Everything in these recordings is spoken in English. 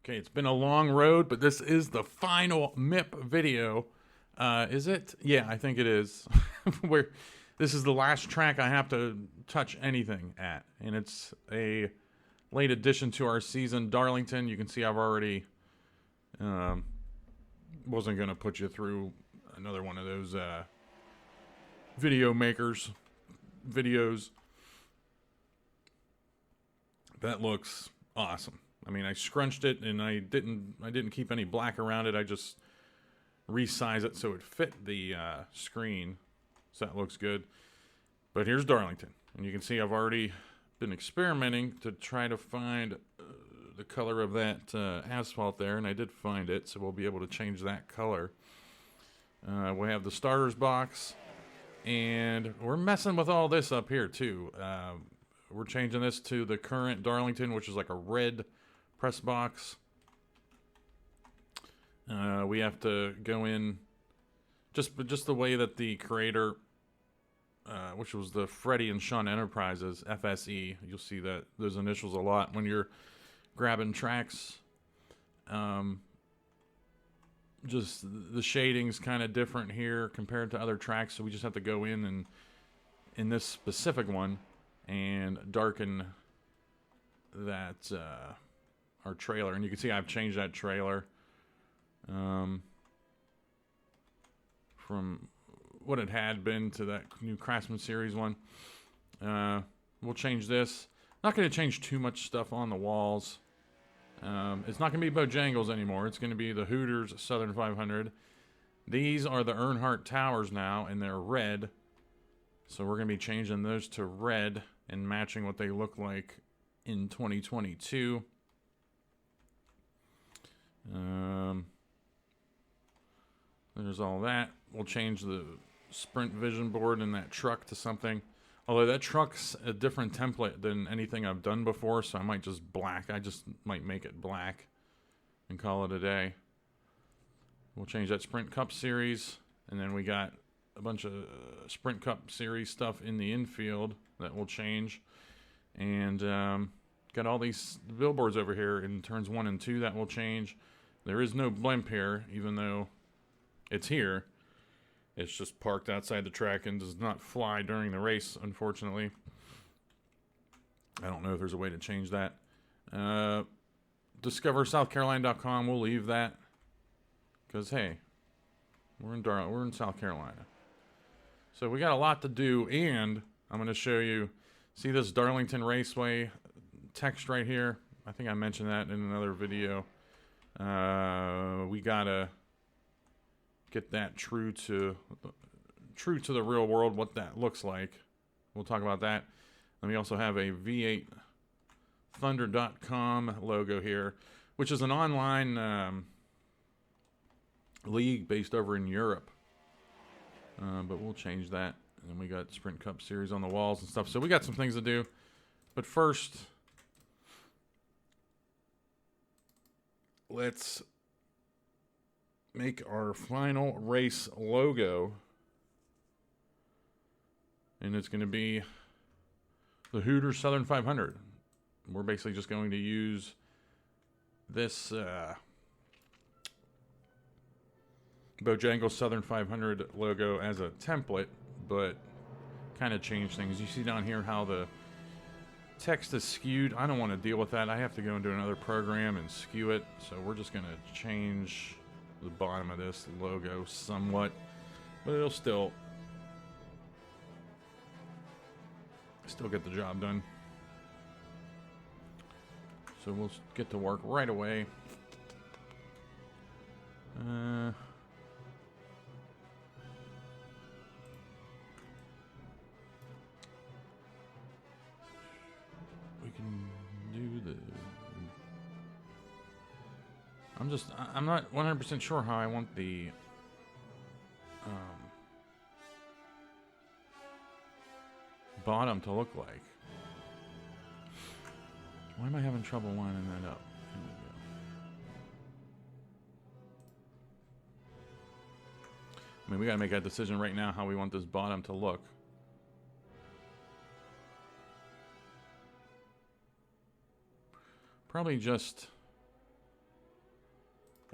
Okay, it's been a long road, but this is the final MIP video. Is it? Yeah, I think it is. Where this is the last track I have to touch anything at, and it's a late addition to our season, Darlington. You can see I've already wasn't gonna put you through another one of those video makers videos. That looks awesome. I mean, I scrunched it and I didn't keep any black around it. I just resized it so it fit the screen. So that looks good. But here's Darlington. And you can see I've already been experimenting to try to find the color of that asphalt there. And I did find it, so we'll be able to change that color. We have the starters box. And we're messing with all this up here too. We're changing this to the current Darlington, which is like a red press box. We have to go in just the way that the creator, which was the Freddie and Sean Enterprises, FSE. You'll see that those initials a lot when you're grabbing tracks. Just the shading's kind of different here compared to other tracks, so we just have to go in and in this specific one and darken that our trailer. And you can see I've changed that trailer from what it had been to that new Craftsman Series one. We'll change this. Not going to change too much stuff on the walls. It's not going to be Bojangles anymore. It's going to be the Hooters Southern 500. These are the Earnhardt Towers now, and they're red. So we're going to be changing those to red and matching what they look like in 2022. There's all that. We'll change the Sprint Vision board in that truck to something. Although that truck's a different template than anything I've done before, so I might just might make it black and call it a day. We'll change that Sprint Cup Series, and then we got a bunch of Sprint Cup Series stuff in the infield that will change. And got all these billboards over here in turns 1 and 2 that will change. There is no blimp here, even though it's here. It's just parked outside the track and does not fly during the race, unfortunately. I don't know if there's a way to change that. DiscoverSouthCarolina.com, we'll leave that. Because, hey, we're in South Carolina. So we got a lot to do, and I'm going to show you, see this Darlington Raceway text right here? I think I mentioned that in another video. We got to get that true to the real world, what that looks like. We'll talk about that. And we also have a V8Thunder.com logo here, which is an online league based over in Europe. But we'll change that. And then we got Sprint Cup Series on the walls and stuff. So we got some things to do. But first, let's make our final race logo. And it's going to be the Hooters Southern 500. We're basically just going to use this Bojangles Southern 500 logo as a template, but kind of change things. You see down here how the text is skewed. I don't want to deal with that. I have to go into another program and skew it. So we're just going to change the bottom of this logo somewhat, but it'll still get the job done. So we'll get to work right away. We can do the... I'm not 100% sure how I want the bottom to look like. Why am I having trouble lining that up? Here we go. I mean, we gotta make that decision right now how we want this bottom to look. Probably just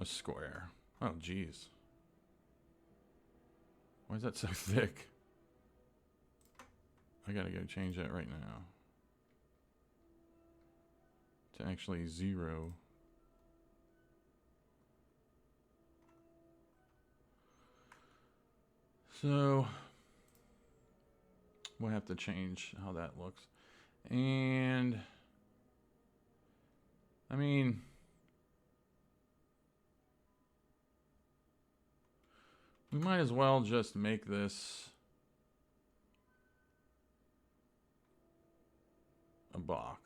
a square. Oh, geez. Why is that so thick? I gotta go change that right now. To actually 0. So we'll have to change how that looks. And I mean, we might as well just make this a box.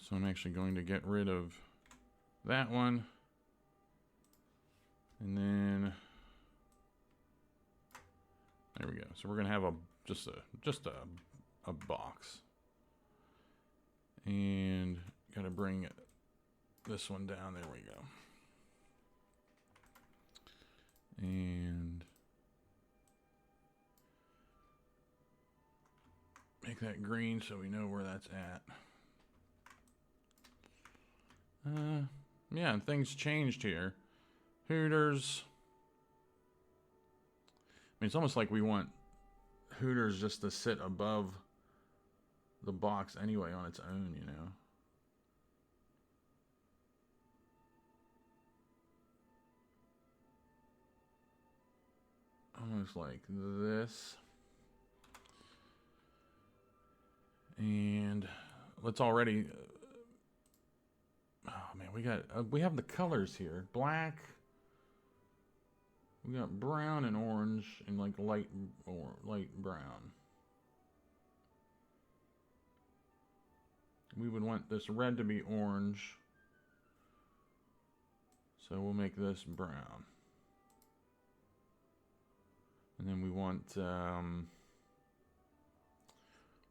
So I'm actually going to get rid of that one. And then there we go. So we're going to have just a box. And got to bring this one down. There we go. And make that green so we know where that's at. Yeah, things changed here. Hooters. I mean, it's almost like we want Hooters just to sit above the box anyway on its own, you know. Almost like this. And let's already oh man, we have the colors here. Black. We got brown and orange and like light brown. We would want this red to be orange. So we'll make this brown. And then we want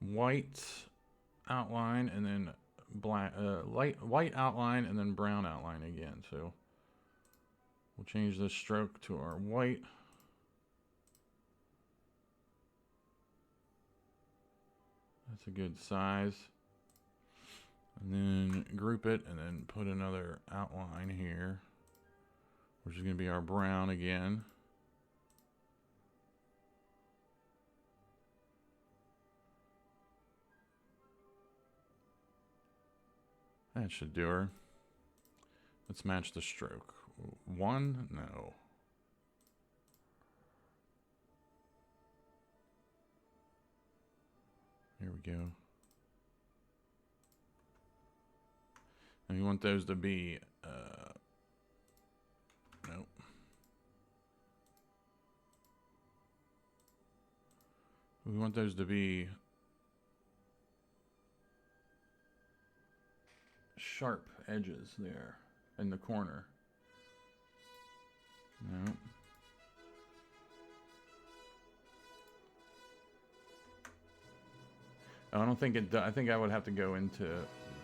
white outline and then black, white outline and then brown outline again. So we'll change this stroke to our white. That's a good size. And then group it and then put another outline here, which is going to be our brown again. That should do her. Let's match the stroke. 1? No. Here we go. And we want those to be, nope. We want those to be sharp edges there in the corner. No. I don't think it does. I think I would have to go into,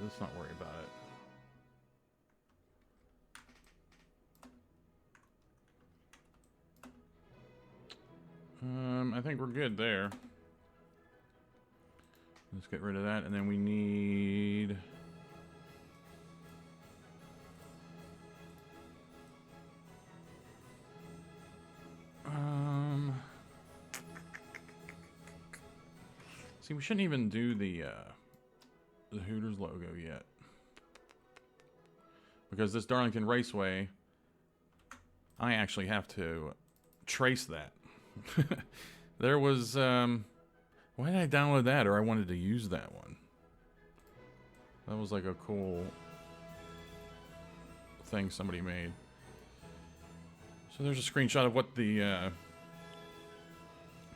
let's not worry about it. I think we're good there. Let's get rid of that, and then we need see, we shouldn't even do the Hooters logo yet, because this Darlington Raceway, I actually have to trace that. There was why did I download that? Or I wanted to use that one. That was like a cool thing somebody made. So there's a screenshot of what the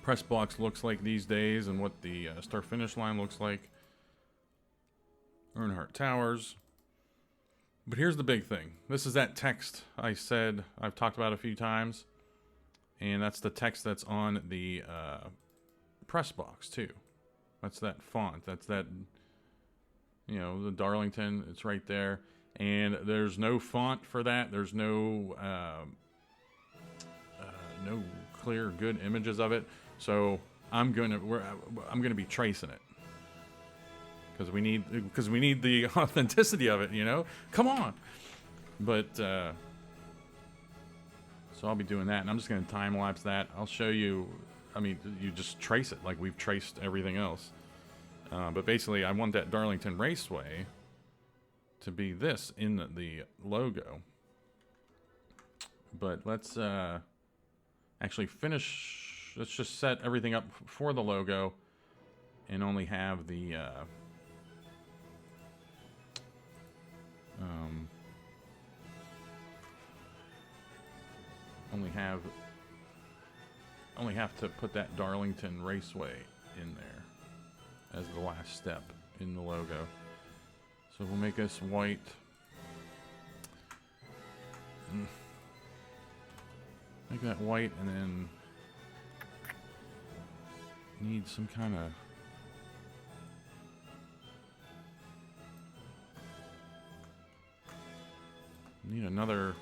press box looks like these days and what the start finish line looks like. Earnhardt Towers. But here's the big thing. This is that text I said I've talked about a few times. And that's the text that's on the press box too. That's that font. That's that, you know, the Darlington. It's right there. And there's no font for that. There's no no clear, good images of it. So I'm gonna be tracing it because we need the authenticity of it. You know, come on. But so I'll be doing that, and I'm just gonna time lapse that. I'll show you. I mean, you just trace it like we've traced everything else. But basically, I want that Darlington Raceway to be this in the logo. But let's actually finish. Let's just set everything up for the logo and only have the only have to put that Darlington Raceway in there as the last step in the logo. So we'll make this white. Make that white, and then need some kind of need another,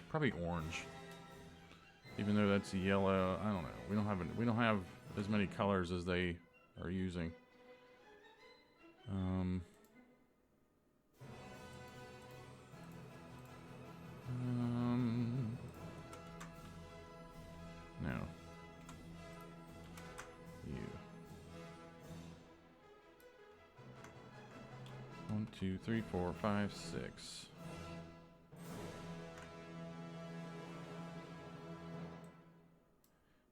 probably orange. Even though that's yellow, I don't know. We don't have as many colors as they are using. No. You. 1, 2, 3, 4, 5, 6.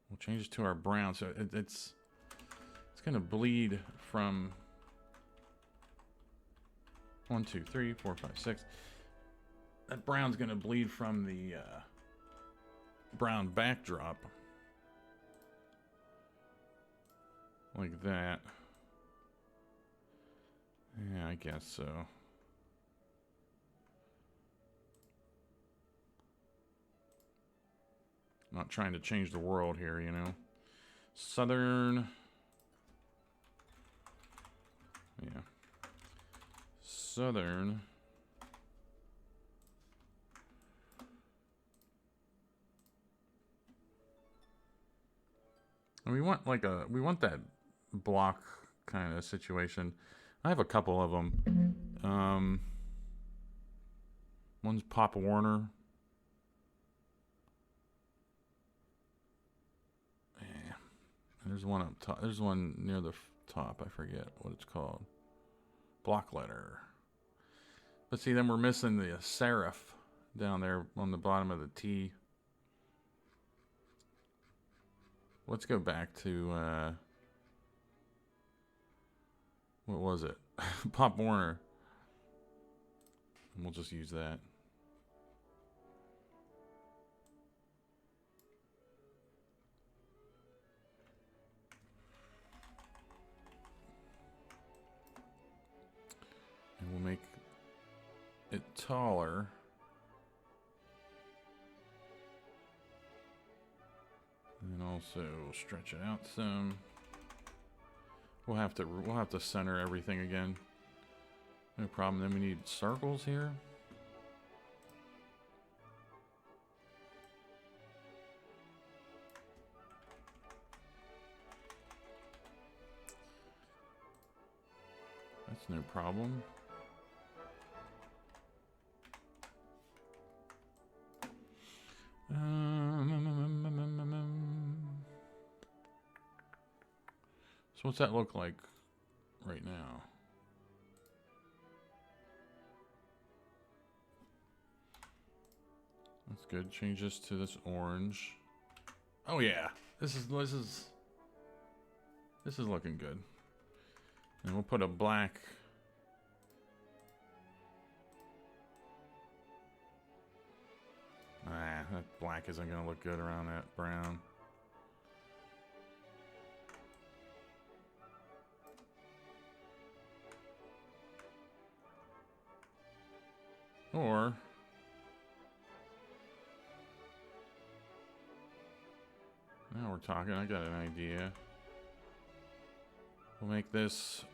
We'll change it to our brown, so it's gonna bleed from 1, 2, 3, 4, 5, 6. That brown's gonna bleed from the brown backdrop, like that. Yeah, I guess so. Not trying to change the world here, you know. Southern. Yeah. Southern. And we want like we want that block kind of situation. I have a couple of them. One's Pop Warner. There's one up top. There's one near the top. I forget what it's called. Block letter. But see, then we're missing the serif down there on the bottom of the T. Let's go back to what was it? Pop Warner. And we'll just use that. And we'll make it taller. And also stretch it out some. We'll have to center everything again. No problem. Then we need circles here. That's no problem. So what's that look like right now? That's good. Change this to this orange. Oh yeah, this is looking good. And we'll put a black. That black isn't gonna look good around that brown. Or now we're talking. I got an idea. We'll make this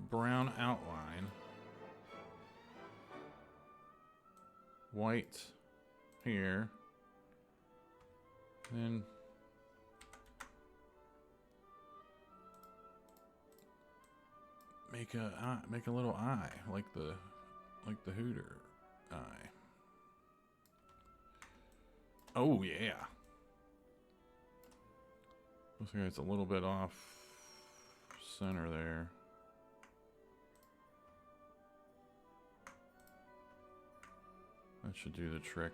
brown outline, white here, then make a little eye like the Hooter eye. Oh yeah. Looks like it's a little bit off center there. That should do the trick.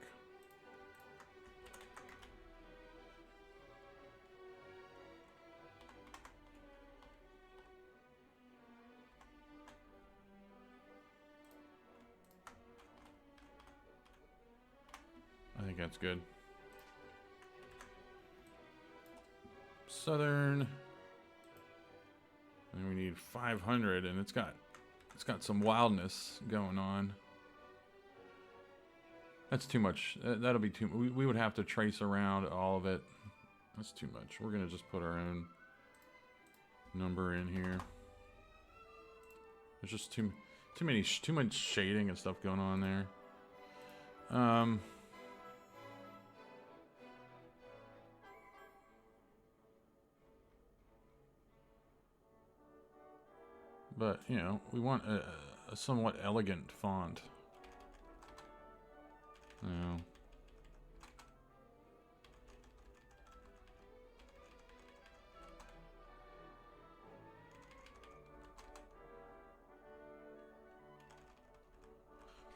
I think that's good. Southern. And we need 500, and it's got some wildness going on. That's too much. That'll be too. We would have to trace around all of it. That's too much. We're gonna just put our own number in here. There's just too much shading and stuff going on there. But, you know, we want a somewhat elegant font. You know.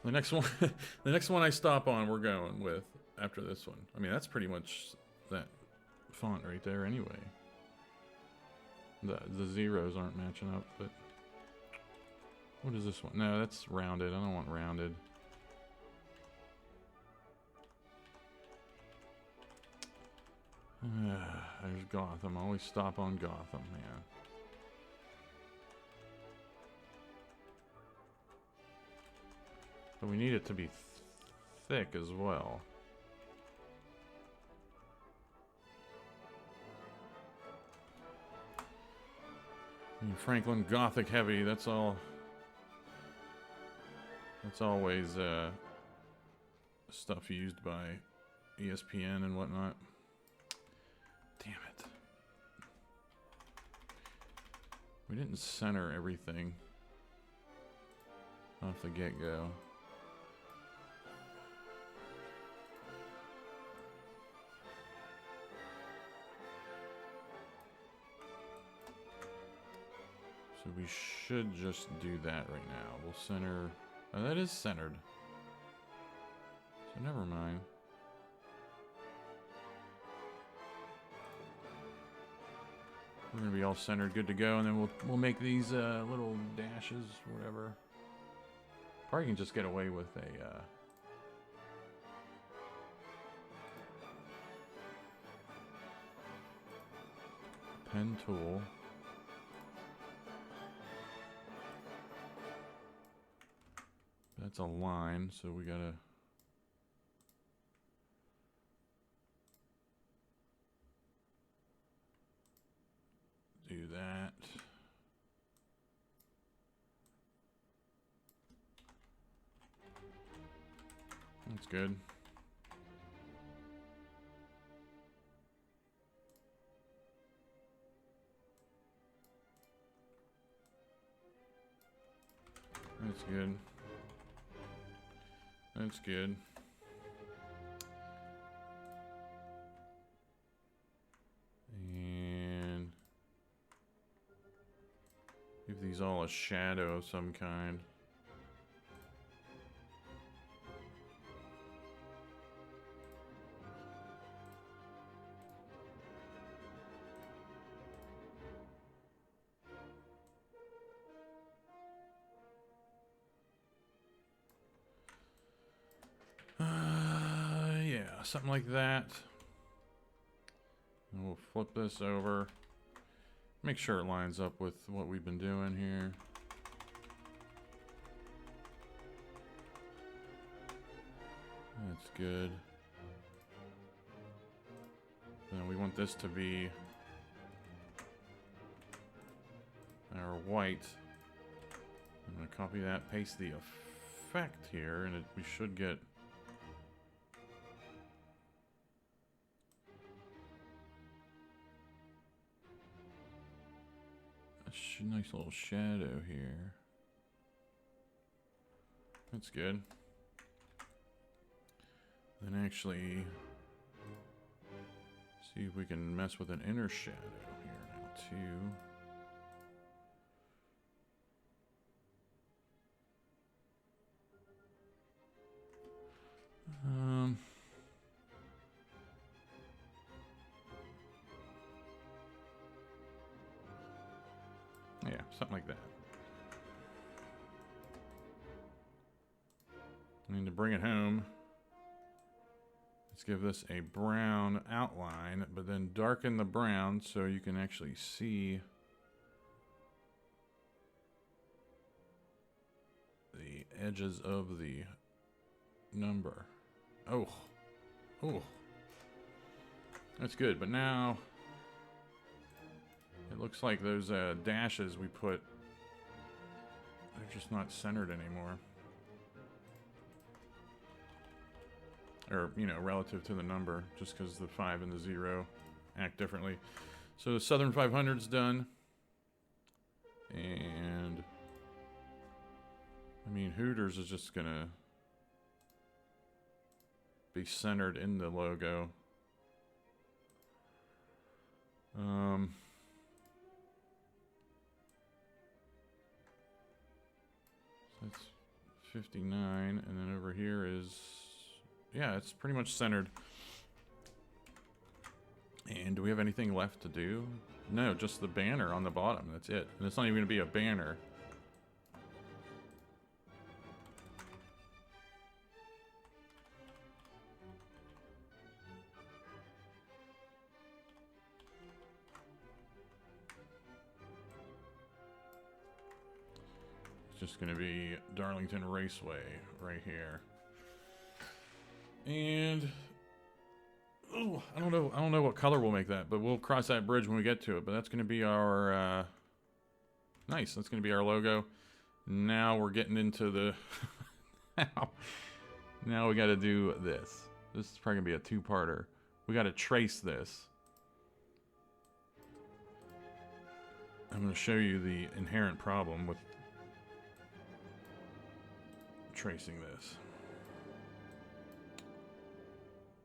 The next one, the next one I stop on, we're going with after this one. I mean, that's pretty much that font right there anyway. The zeros aren't matching up, but... What is this one? No, that's rounded. I don't want rounded. There's Gotham. I always stop on Gotham, man. But we need it to be thick as well. Franklin Gothic heavy, that's all. That's always stuff used by ESPN and whatnot. Damn it. We didn't center everything off the get-go. So we should just do that right now. We'll center... Oh, that is centered. So never mind. We're gonna be all centered, good to go, and then we'll make these little dashes, whatever. Probably can just get away with a pen tool. That's a line, so we gotta do that. That's good. That's good. That's good. And give these all a shadow of some kind. Something like that. And we'll flip this over. Make sure it lines up with what we've been doing here. That's good. Then we want this to be our white. I'm going to copy that, paste the effect here, and we should get... nice little shadow here. That's good. Then actually see if we can mess with an inner shadow here now too. Yeah, something like that. And to bring it home, let's give this a brown outline, but then darken the brown so you can actually see the edges of the number. Oh, that's good. But now it looks like those dashes we put, they're just not centered anymore. Or, you know, relative to the number, just because the 5 and the 0 act differently. So the Southern 500's done. And I mean, Hooters is just gonna be centered in the logo. So that's 59, and then over here is, yeah, it's pretty much centered. And do we have anything left to do? No, just the banner on the bottom. That's it. And it's not even going to be a banner. It's just going to be Darlington Raceway right here. And oh, I don't know what color we'll make that, but we'll cross that bridge when we get to it. But that's going to be our nice. That's going to be our logo. Now we're getting into the now we got to do this. This is probably going to be a two-parter. We got to trace this. I'm going to show you the inherent problem with tracing this.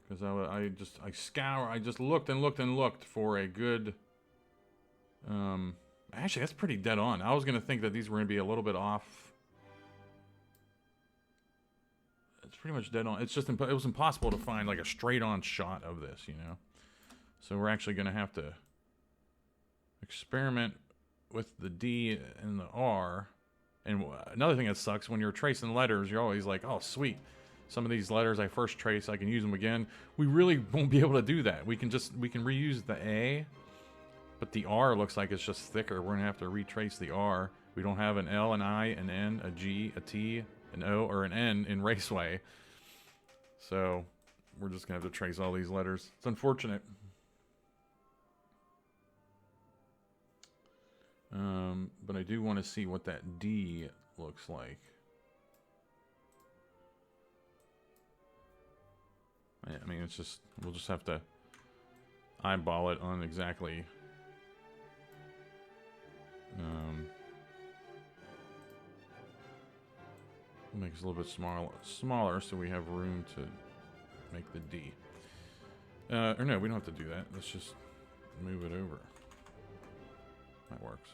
Because I just looked and looked and looked for a good, actually that's pretty dead on. I was going to think that these were going to be a little bit off. It's pretty much dead on. It's just, it was impossible to find like a straight on shot of this, you know. So we're actually going to have to experiment with the D and the R. And another thing that sucks, when you're tracing letters, you're always like, oh, sweet. Some of these letters I first traced, I can use them again. We really won't be able to do that. We can reuse the A, but the R looks like it's just thicker. We're gonna have to retrace the R. We don't have an L, an I, an N, a G, a T, an O, or an N in Raceway. So we're just gonna have to trace all these letters. It's unfortunate. But I do want to see what that D looks like. I mean, it's just, we'll just have to eyeball it on exactly. We'll make it a little bit smaller so we have room to make the D. Or no, we don't have to do that. Let's just move it over. That works.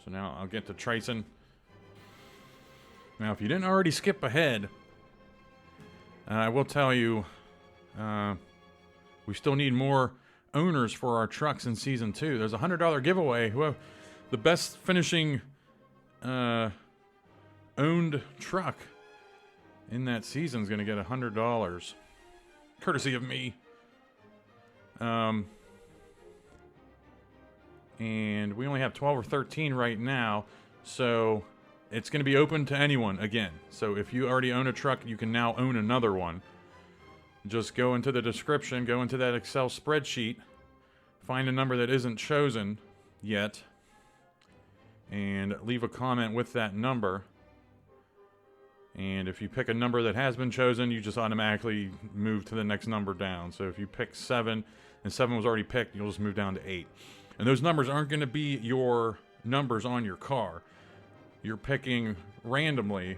So now I'll get to tracing. Now, if you didn't already skip ahead, I will tell you, we still need more owners for our trucks in Season 2. There's a $100 giveaway. Whoever the best finishing owned truck in that season is going to get $100, courtesy of me. And we only have 12 or 13 right now, so it's going to be open to anyone again. So if you already own a truck, you can now own another one. Just go into the description, go into that Excel spreadsheet, find a number that isn't chosen yet, and leave a comment with that number. And if you pick a number that has been chosen, you just automatically move to the next number down. So if you pick 7 and 7 was already picked, you'll just move down to 8. And those numbers aren't going to be your numbers on your car. You're picking randomly.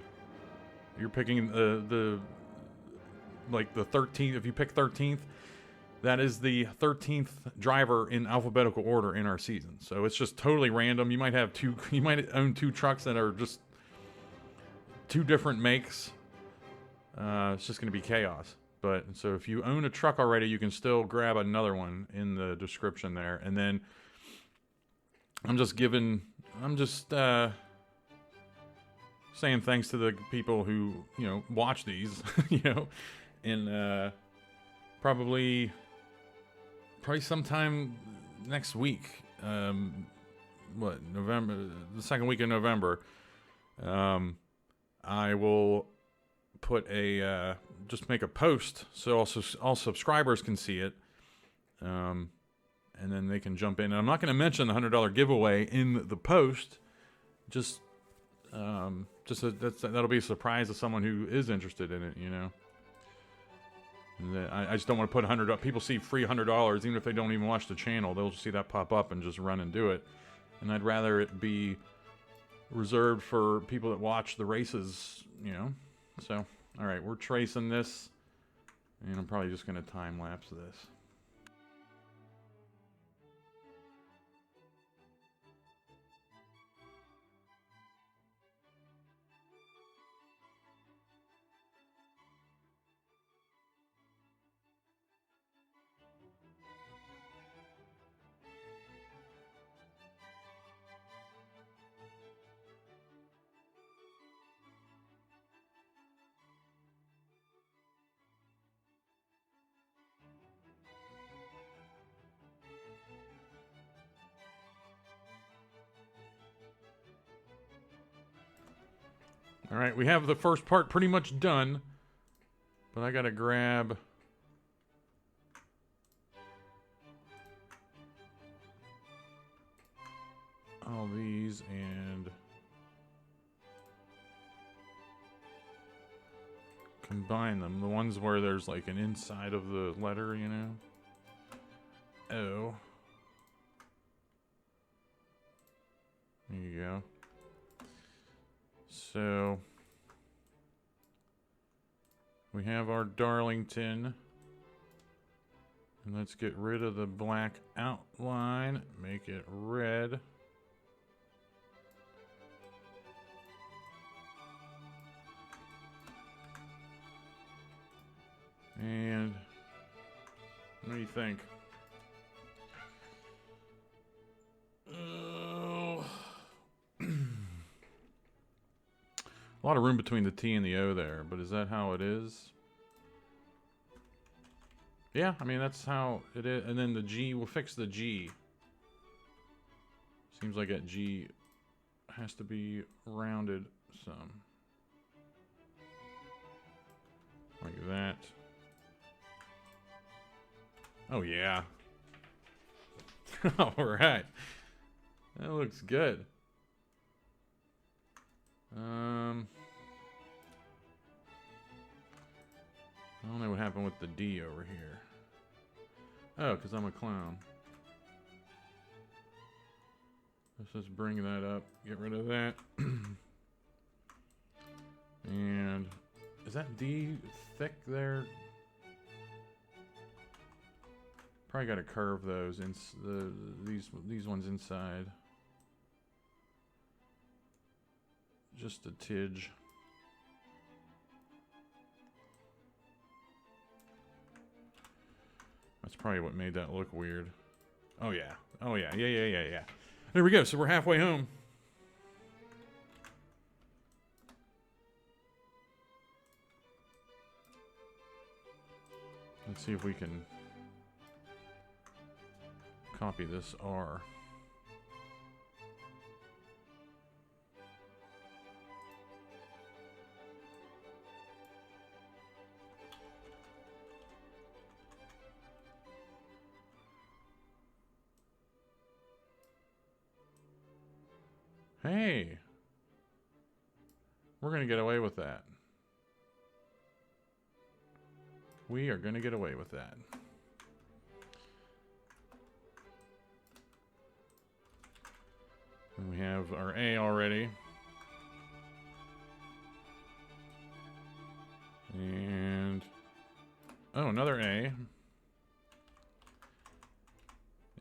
You're picking the 13th. If you pick 13th, that is the 13th driver in alphabetical order in our season. So it's just totally random. You might have you might own 2 trucks that are just 2 different makes. It's just going to be chaos. But so if you own a truck already, you can still grab another one in the description there. And then I'm just saying thanks to the people who, watch these, and probably sometime next week, November, the second week of November, I will put just make a post so also all subscribers can see it, and then they can jump in. And I'm not going to mention the $100 giveaway in the post, that'll be a surprise to someone who is interested in it, And I just don't want to put $100 up. People see free $100, even if they don't even watch the channel, they'll just see that pop up and just run and do it. And I'd rather it be reserved for people that watch the races, So, all right, we're tracing this, and I'm probably just going to time lapse this. All right, we have the first part pretty much done, but I gotta grab all these and combine them. The ones where there's like an inside of the letter, O. There you go. So we have our Darlington, and let's get rid of the black outline, make it red. And what do you think? A lot of room between the T and the O there, but is that how it is? Yeah, I mean, that's how it is. And then the G, we'll fix the G. Seems like that G has to be rounded some. Like that. Oh, yeah. All right. That looks good. I don't know what happened with the D over here. Oh, because I'm a clown. Let's just bring that up. Get rid of that. And is that D thick there? Probably got to curve those in these ones inside. Just a tidge. That's probably what made that look weird. Oh yeah. Oh yeah. Yeah. There we go. So we're halfway home. Let's see if we can copy this R. Hey, we're going to get away with that. We are going to get away with that. have our A already. And oh, another A.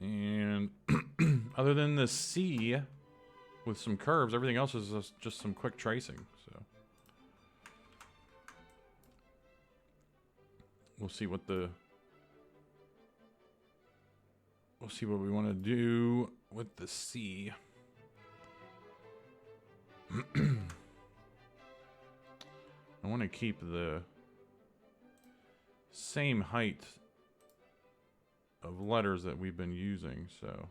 And other than the C with some curves, everything else is just some quick tracing. So we'll see what we want to do with the C. I want to keep the same height of letters that we've been using, so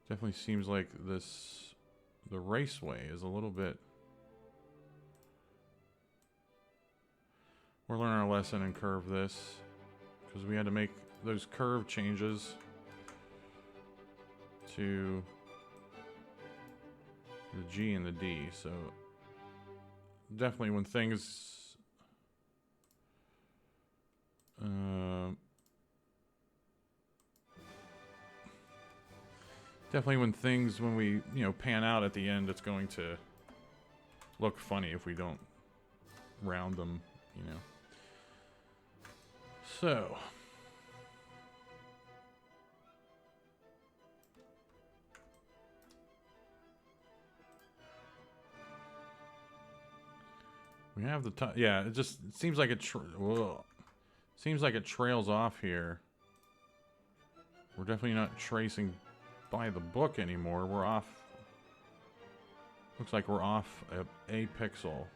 definitely seems like the raceway is a little bit. We're learning our lesson and curve this because we had to make those curve changes to the G and the D. So definitely when things when we pan out at the end, it's going to look funny if we don't round them, So we have the top. Yeah, it seems like it trails off here. We're definitely not tracing by the book anymore. We're off. Looks like we're off a pixel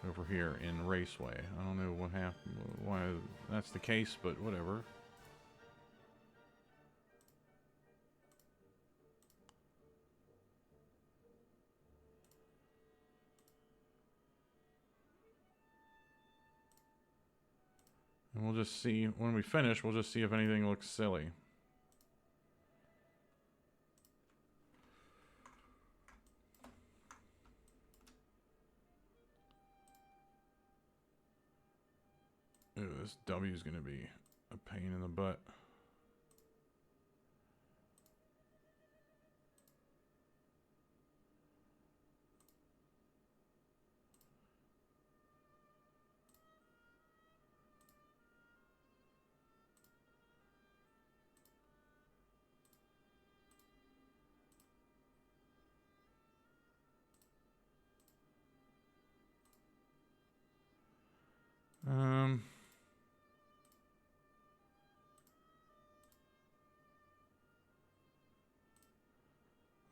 over here in Raceway. I don't know what happened, why that's the case, but whatever. And we'll just see, when we finish, we'll just see if anything looks silly. Ooh, this W is going to be a pain in the butt.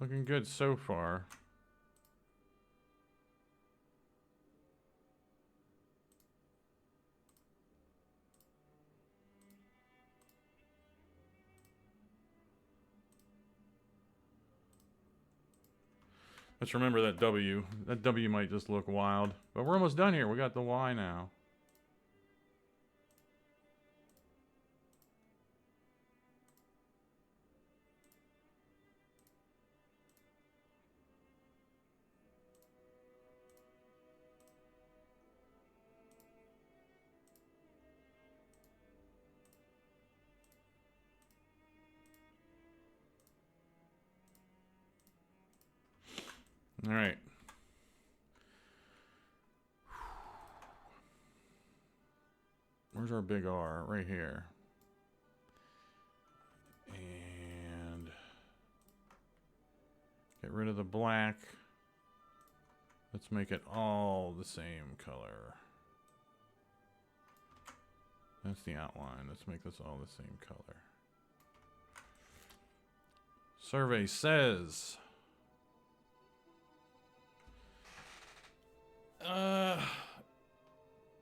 Looking good so far. Let's remember that W. That W might just look wild. But we're almost done here. We got the Y now. All right. Where's our big R? Right here. And get rid of the black. Let's make it all the same color. That's the outline. Let's make this all the same color. Survey says...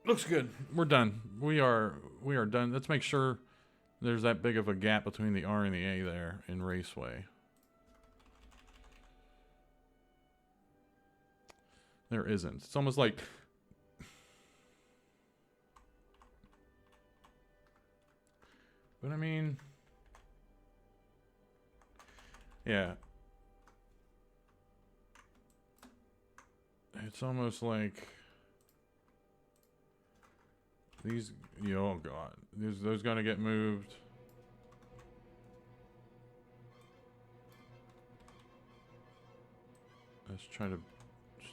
looks good. We're done. We are done. Let's make sure there's that big of a gap between the R and the A there in Raceway. There isn't. It's almost like... But I mean... Yeah. It's almost like these. Oh god, those gotta get moved. Let's try to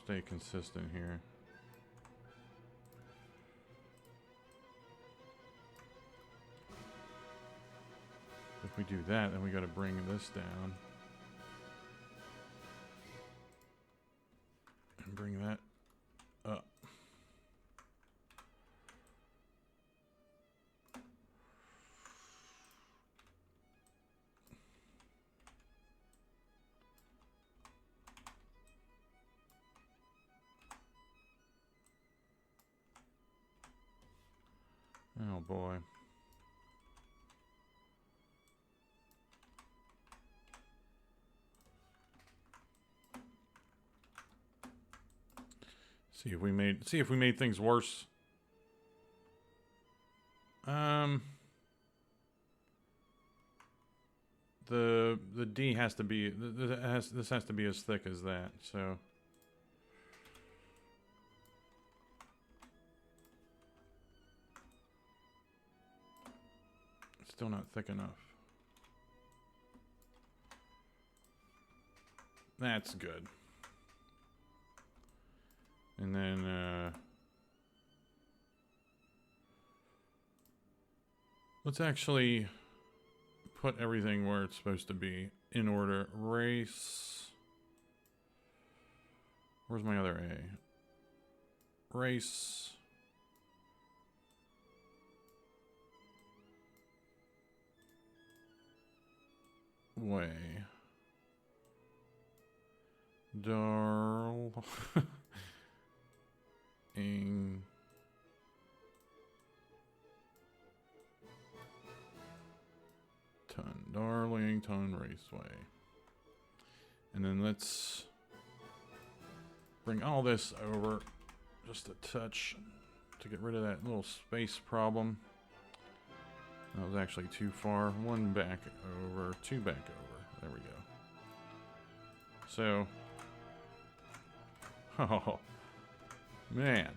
stay consistent here. If we do that, then we got to bring this down. And bring that up. Oh boy. See if we made things worse. The D has to be this has to be as thick as that, so it's still not thick enough. That's good. And then, let's actually put everything where it's supposed to be in order. Race. Where's my other A? Race. Way. Darl. Darlington Raceway. And then let's bring all this over just a touch to get rid of that little space problem. That was actually too far. One back over, two back over. There we go. So, oh, man.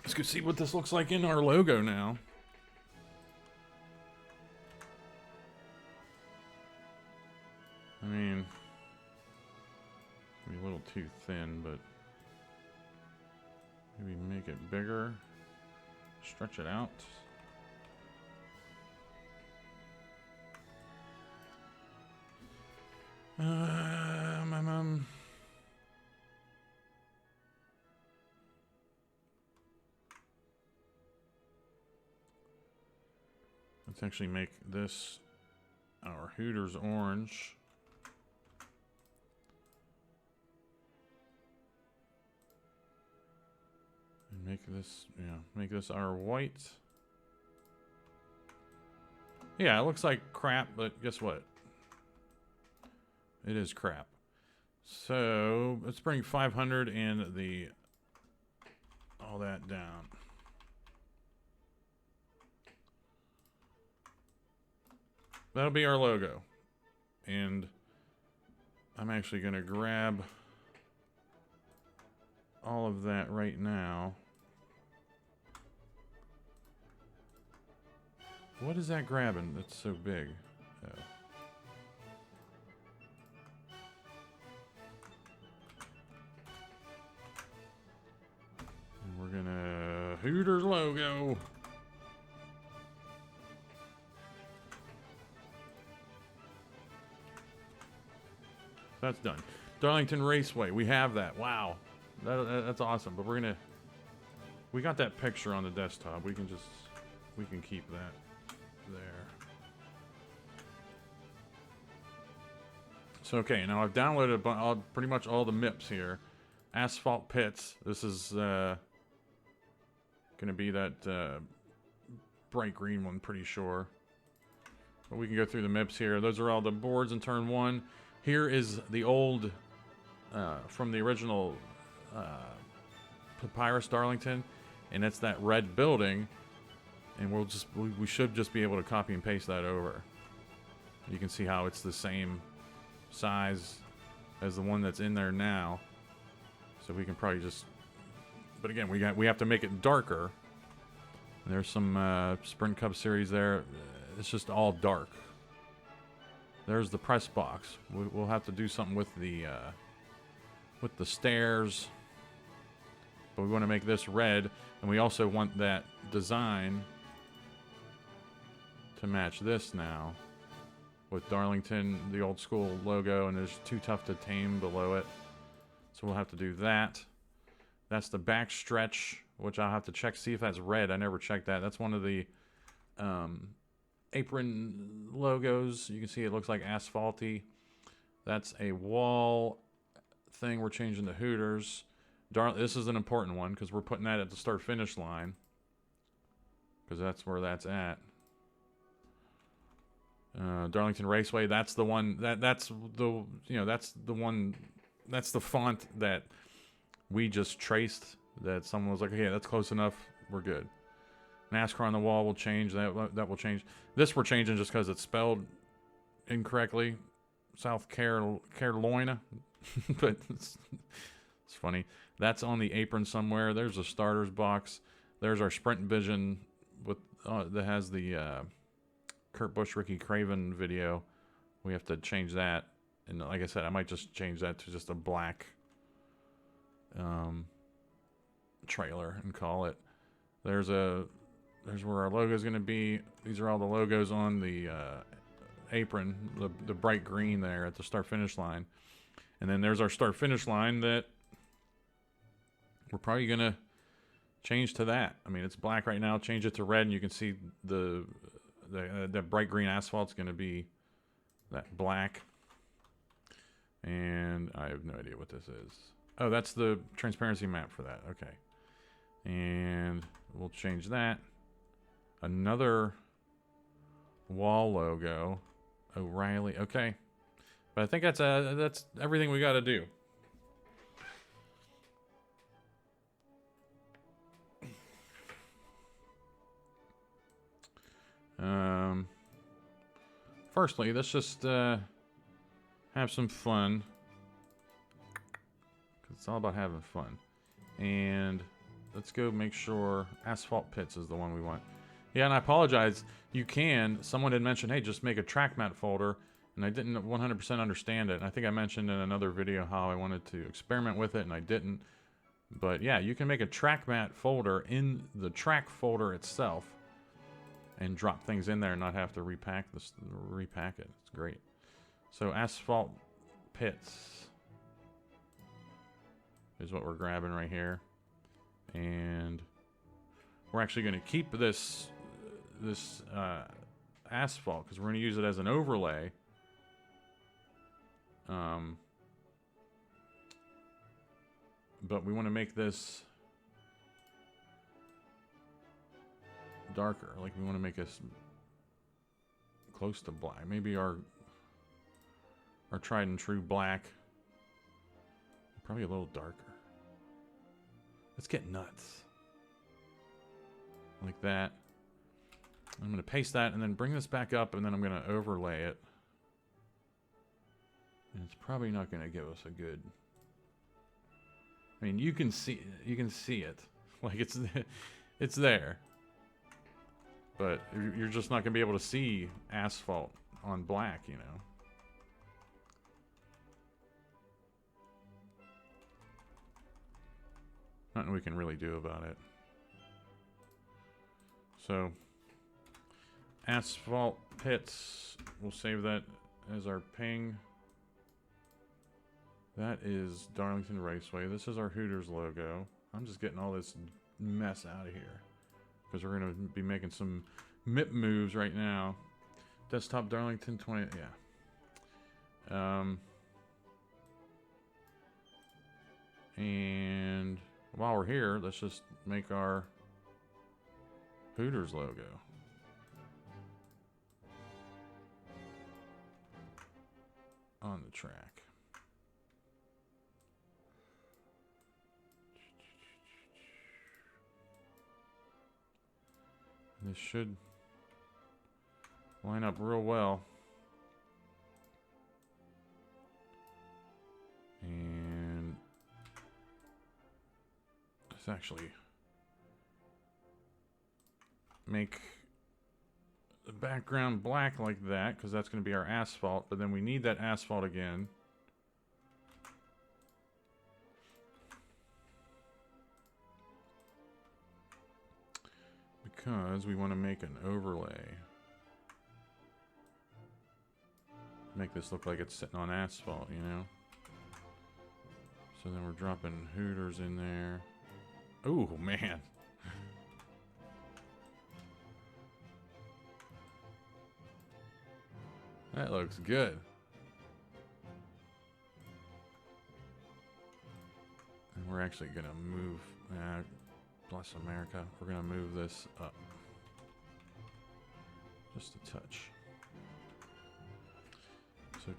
Let's go see what this looks like in our logo now. I mean, maybe a little too thin, but maybe make it bigger. Stretch it out. Let's actually make this our Hooters orange. And make this our white. Yeah, it looks like crap, but guess what? It is crap. So let's bring 500 and all that down. That'll be our logo. And I'm actually going to grab all of that right now. What is that grabbing that's so big? Oh. And we're gonna Hooters logo. That's done. Darlington Raceway. We have that. Wow. That's awesome. But we got that picture on the desktop. We can keep that there. So, okay. Now I've downloaded pretty much all the MIPs here. Asphalt Pits. This is going to be that bright green one, pretty sure. But we can go through the MIPs here. Those are all the boards in turn one. Here is the old, from the original Papyrus Darlington, and it's that red building, and we should just be able to copy and paste that over. You can see how it's the same size, as the one that's in there now. So we can probably just, but again, we have to make it darker. There's some Sprint Cup series there. It's just all dark. There's the press box. We'll have to do something with the stairs. But we want to make this red, and we also want that design to match this now. With Darlington, the old school logo, and there's Too Tough to Tame below it. So we'll have to do that. That's the back stretch, which I'll have to check, see if that's red. I never checked that. That's one of the apron logos. You can see it looks like asphalty. That's a wall thing we're changing to Hooters. This is an important one because we're putting that at the start-finish line. Because that's where that's at. Darlington Raceway, that's the one that's the one, that's the font that we just traced, that someone was like, okay, that's close enough, we're good. NASCAR on the wall will change, that will change. This we're changing just because it's spelled incorrectly, South Carolina. But it's funny. That's on the apron somewhere. There's a starters box. There's our Sprint Vision with that has the Kurt Busch, Ricky Craven video. We have to change that, and like I said, I might just change that to just a black trailer and call it. There's where our logo is going to be. These are all the logos on the apron, the bright green there at the start-finish line, and then there's our start-finish line that we're probably going to change to that. I mean, it's black right now. Change it to red, and you can see that bright green asphalt's going to be that black. And I have no idea what this is. Oh, that's the transparency map for that. Okay. And we'll change that. Another wall logo. O'Reilly. Okay. But I think that's everything we got to do. Firstly, let's just have some fun. 'Cause it's all about having fun. And let's go make sure Asphalt Pits is the one we want. Yeah, and I apologize. Someone had mentioned, hey, just make a track mat folder. And I didn't 100% understand it. And I think I mentioned in another video how I wanted to experiment with it, and I didn't. But yeah, you can make a track mat folder in the track folder itself and drop things in there and not have to repack it. It's great. So Asphalt Pits is what we're grabbing right here. And we're actually going to keep this asphalt because we're going to use it as an overlay. But we want to make this darker. Like, we want to make us close to black. Maybe our tried and true black. Probably a little darker. Let's get nuts. Like that. I'm going to paste that and then bring this back up, and then I'm going to overlay it. And it's probably not going to give us a good... I mean, you can see it. Like, it's there. But you're just not going to be able to see asphalt on black, you know. Nothing we can really do about it. So, Asphalt Pits, we'll save that as our ping. That is Darlington Raceway. This is our Hooters logo. I'm just getting all this mess out of here because we're going to be making some MIP moves right now. Desktop Darlington 20, yeah. And while we're here, let's just make our Hooters logo. On the track. This should line up real well. Let's actually make the background black like that, because that's going to be our asphalt, but then we need that asphalt again. Because we want to make an overlay. Make this look like it's sitting on asphalt, you know? So then we're dropping hooters in there. Oh, man. That looks good. And we're actually going to move... bless America. We're going to move this up. Just a touch. So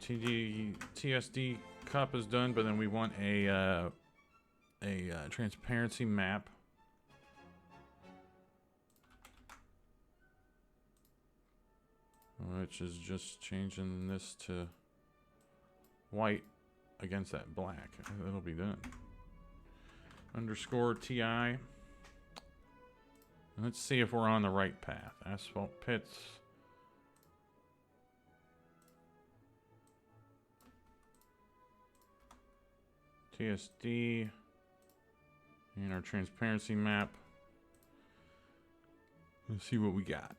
TSD cup is done, but then we want a transparency map. Which is just changing this to white against that black. That'll be done. Underscore TI. Let's see if we're on the right path. Asphalt pits. TSD. And our transparency map. Let's see what we got.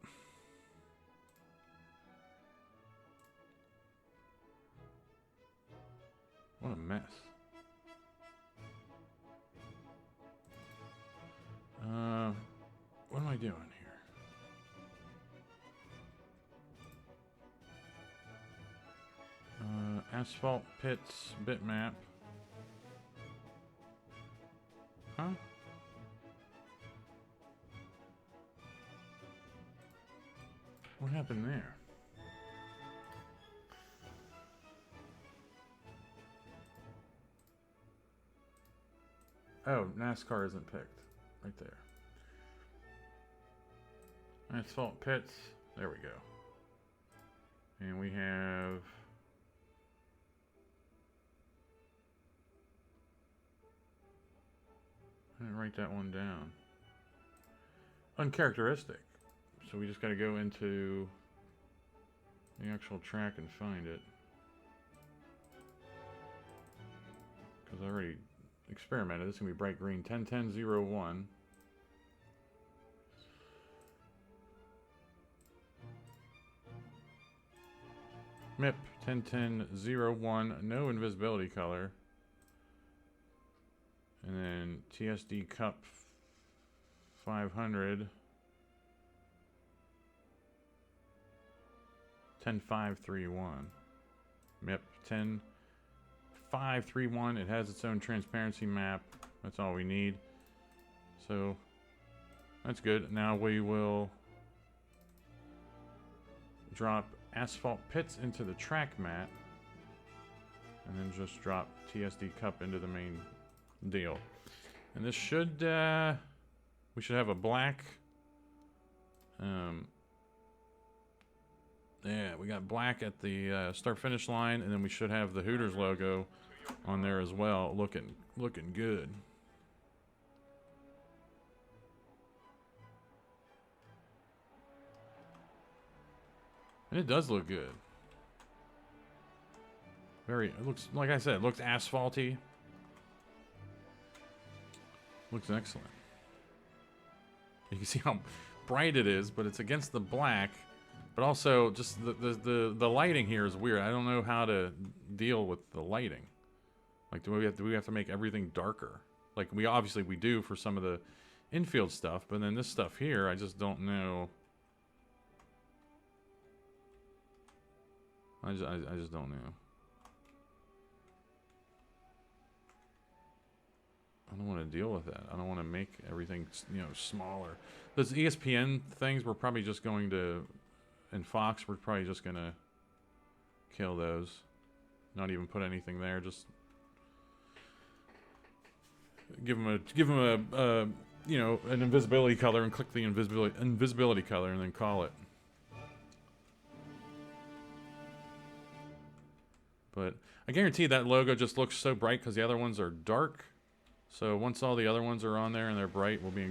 What a mess. What am I doing here? Asphalt pits bitmap. Huh? What happened there? Oh, NASCAR isn't picked. Right there. Asphalt pits. There we go. And we have... I didn't write that one down. Uncharacteristic. So we just got to go into the actual track and find it. Because I already experimented. This is going to be bright green. 101001. MIP 101001. No invisibility color. And then TSD cup 500. 10531. MIP 10531. It has its own transparency map. That's all we need. So that's good. Now we will drop asphalt pits into the track mat. And then just drop TSD cup into the main deal. And this should we should have a black yeah, we got black at the start finish line, and then we should have the Hooters logo on there as well, looking good. And it does look good. It looks, like I said, it looks asphalty. Looks excellent. You can see how bright it is, but it's against the black. But also, just the lighting here is weird. I don't know how to deal with the lighting. Like, do we have to make everything darker? Like, we do for some of the infield stuff, but then this stuff here, I just don't know. I just don't know. I don't want to deal with that. I don't want to make everything, smaller. Those ESPN things, we're probably just going to, and Fox, we're probably just going to kill those. Not even put anything there. Just give them an invisibility color and click the invisibility color and then call it. But I guarantee that logo just looks so bright because the other ones are dark. So once all the other ones are on there and they're bright, we'll be in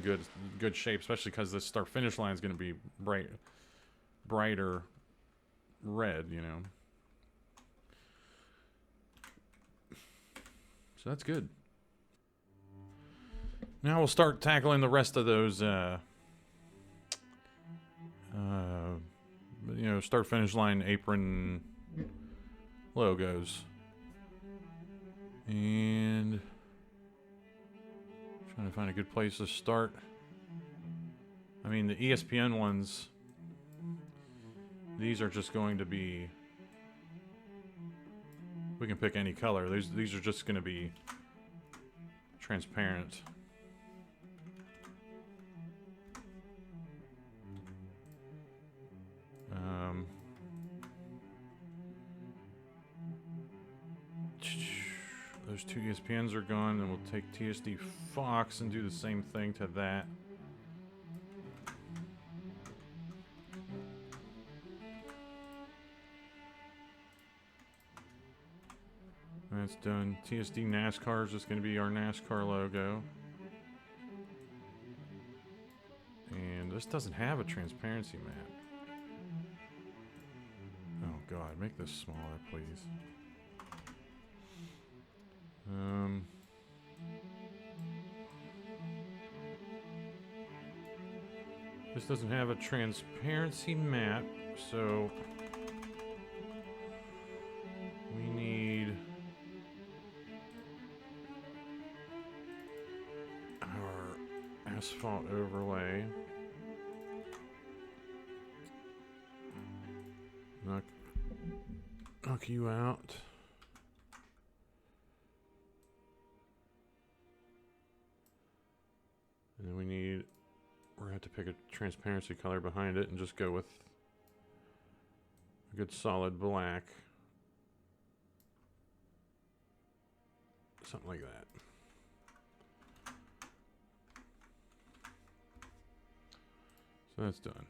good shape, especially because this start finish line is going to be brighter red, you know. So that's good. Now we'll start tackling the rest of those, you know, start finish line apron logos. And trying to find a good place to start. I mean, the ESPN ones, these are just going to be, we can pick any color. These are just going to be transparent. Those two ESPNs are gone, then we'll take TSD Fox and do the same thing to that. That's done. TSD NASCAR is just going to be our NASCAR logo. And this doesn't have a transparency map. Oh god, make this smaller, please. This doesn't have a transparency map, so we need our asphalt overlay. Knock you out. And then we're gonna have to pick a transparency color behind it and just go with a good solid black. Something like that. So that's done.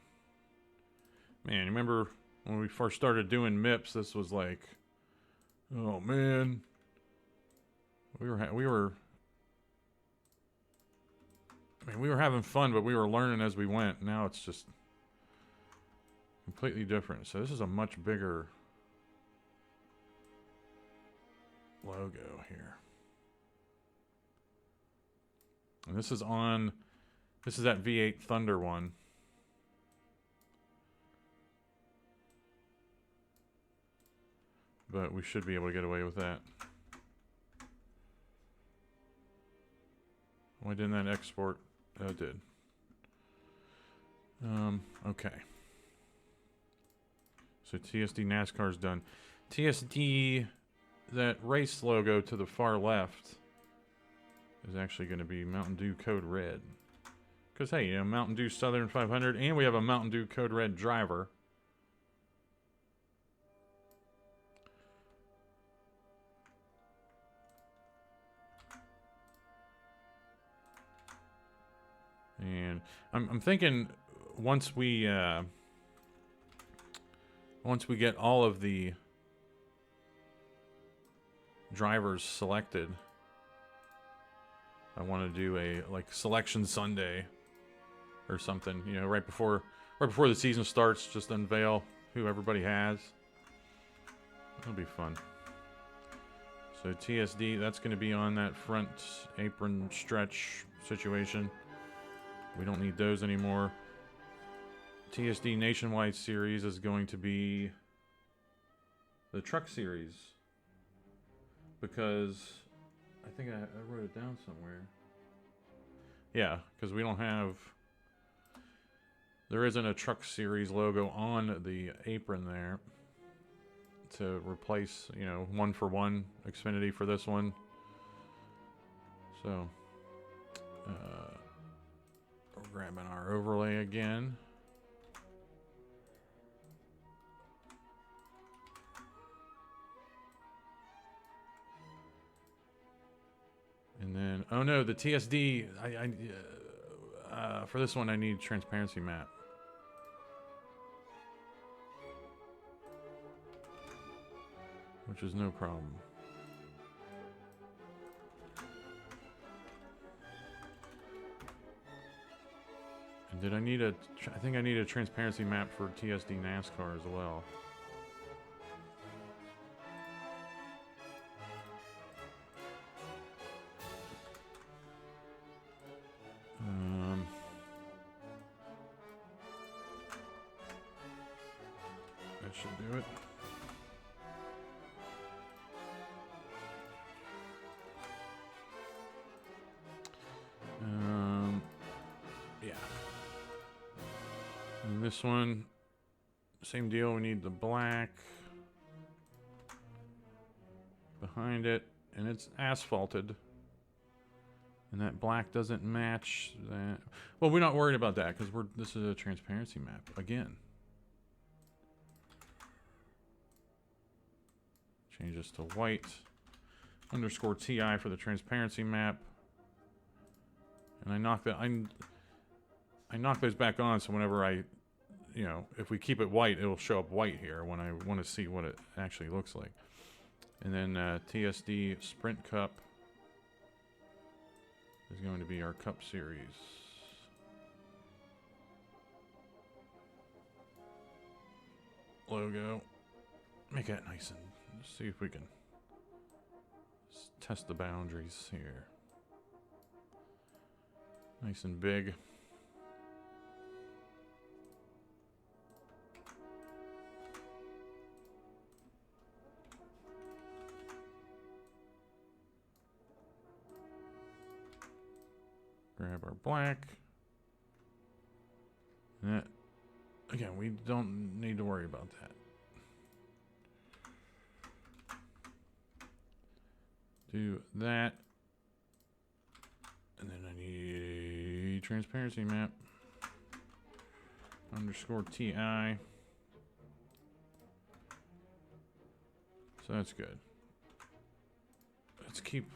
Man, you remember when we first started doing MIPS, this was like, oh man. We were having fun, but we were learning as we went. Now it's just completely different. So this is a much bigger logo here. And this is that V8 Thunder one. But we should be able to get away with that. Why didn't that export? Oh, it did. Okay. So TSD NASCAR's done. TSD, that race logo to the far left is actually going to be Mountain Dew Code Red. Because, hey, you know, Mountain Dew Southern 500, and we have a Mountain Dew Code Red driver. And I'm thinking once we get all of the drivers selected, I want to do a like selection Sunday or something, you know, right before the season starts, just unveil who everybody has. That'll be fun. So TSD, that's going to be on that front apron stretch situation. We don't need those anymore. TSD Nationwide Series is going to be the Truck Series. Because I think I wrote it down somewhere. Yeah, because we don't have... There isn't a Truck Series logo on the apron there to replace, you know, 1-for-1 Xfinity for this one. So, we're grabbing our overlay again. And then, oh no, the TSD, for this one I need transparency map. Which is no problem. Did I need a... I think I need a transparency map for TSD NASCAR as well. That should do it. Yeah. And this one, same deal. We need the black behind it, and it's asphalted. And that black doesn't match that. Well, we're not worried about that because this is a transparency map again. Change this to white. Underscore TI for the transparency map. And I knock that. I knock those back on, so whenever I, you know, if we keep it white, it'll show up white here when I want to see what it actually looks like. And then TSD Sprint Cup is going to be our Cup Series. Logo. Make that nice and see if we can test the boundaries here. Nice and big. Grab our black. And that, again, we don't need to worry about that. Do that. And then I need a transparency map. Underscore TI. So that's good. Let's keep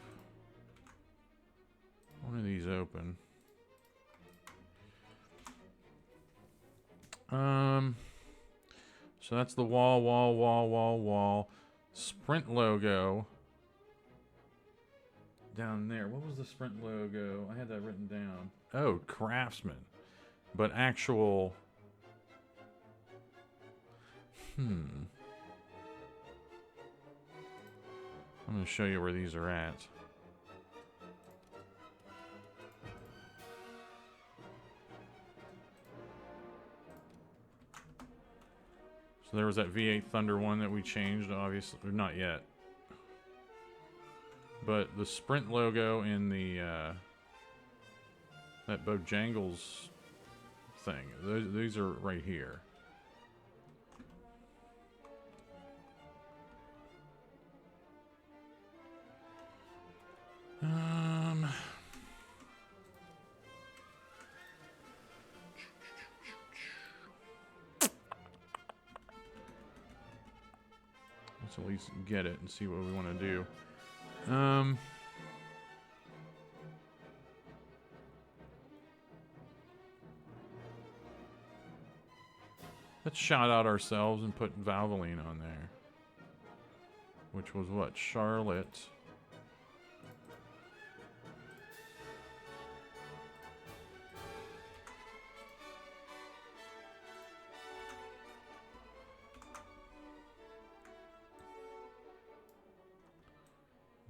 one of these open. So that's the wall. Sprint logo. Down there. What was the Sprint logo? I had that written down. Oh, Craftsman. But actual... I'm going to show you where these are at. So there was that V8 Thunder one that we changed, obviously. Not yet. But the Sprint logo in the that Bojangles thing, these are right here. Let's at least get it and see what we want to do. Let's shout out ourselves and put Valvoline on there. Which was what? Charlotte.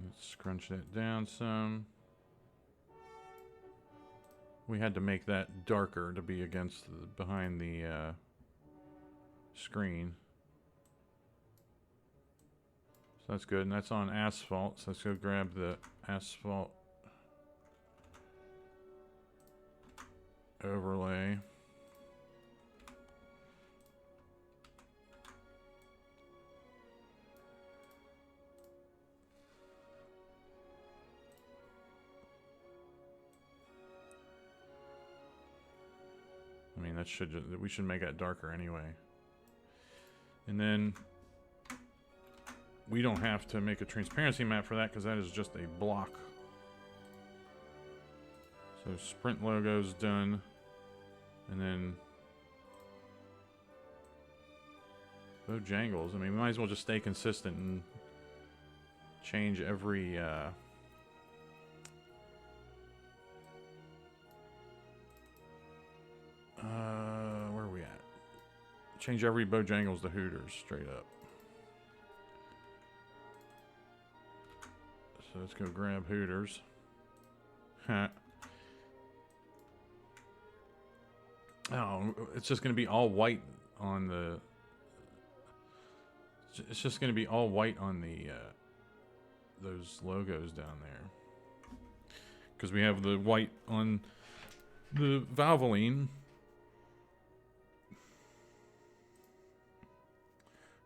Let's scrunch that down some. We had to make that darker to be against behind the screen. So that's good, and that's on asphalt. So let's go grab the asphalt overlay. I mean, we should make that darker anyway. And then we don't have to make a transparency map for that because that is just a block. So Sprint logo's done. And then Bojangles. I mean, we might as well just stay consistent and change every Where are we at? Change every Bojangles to Hooters, straight up. So let's go grab Hooters. Huh. Oh, it's just going to be all white on the... It's just going to be all white on the... those logos down there. Because we have the white on the Valvoline.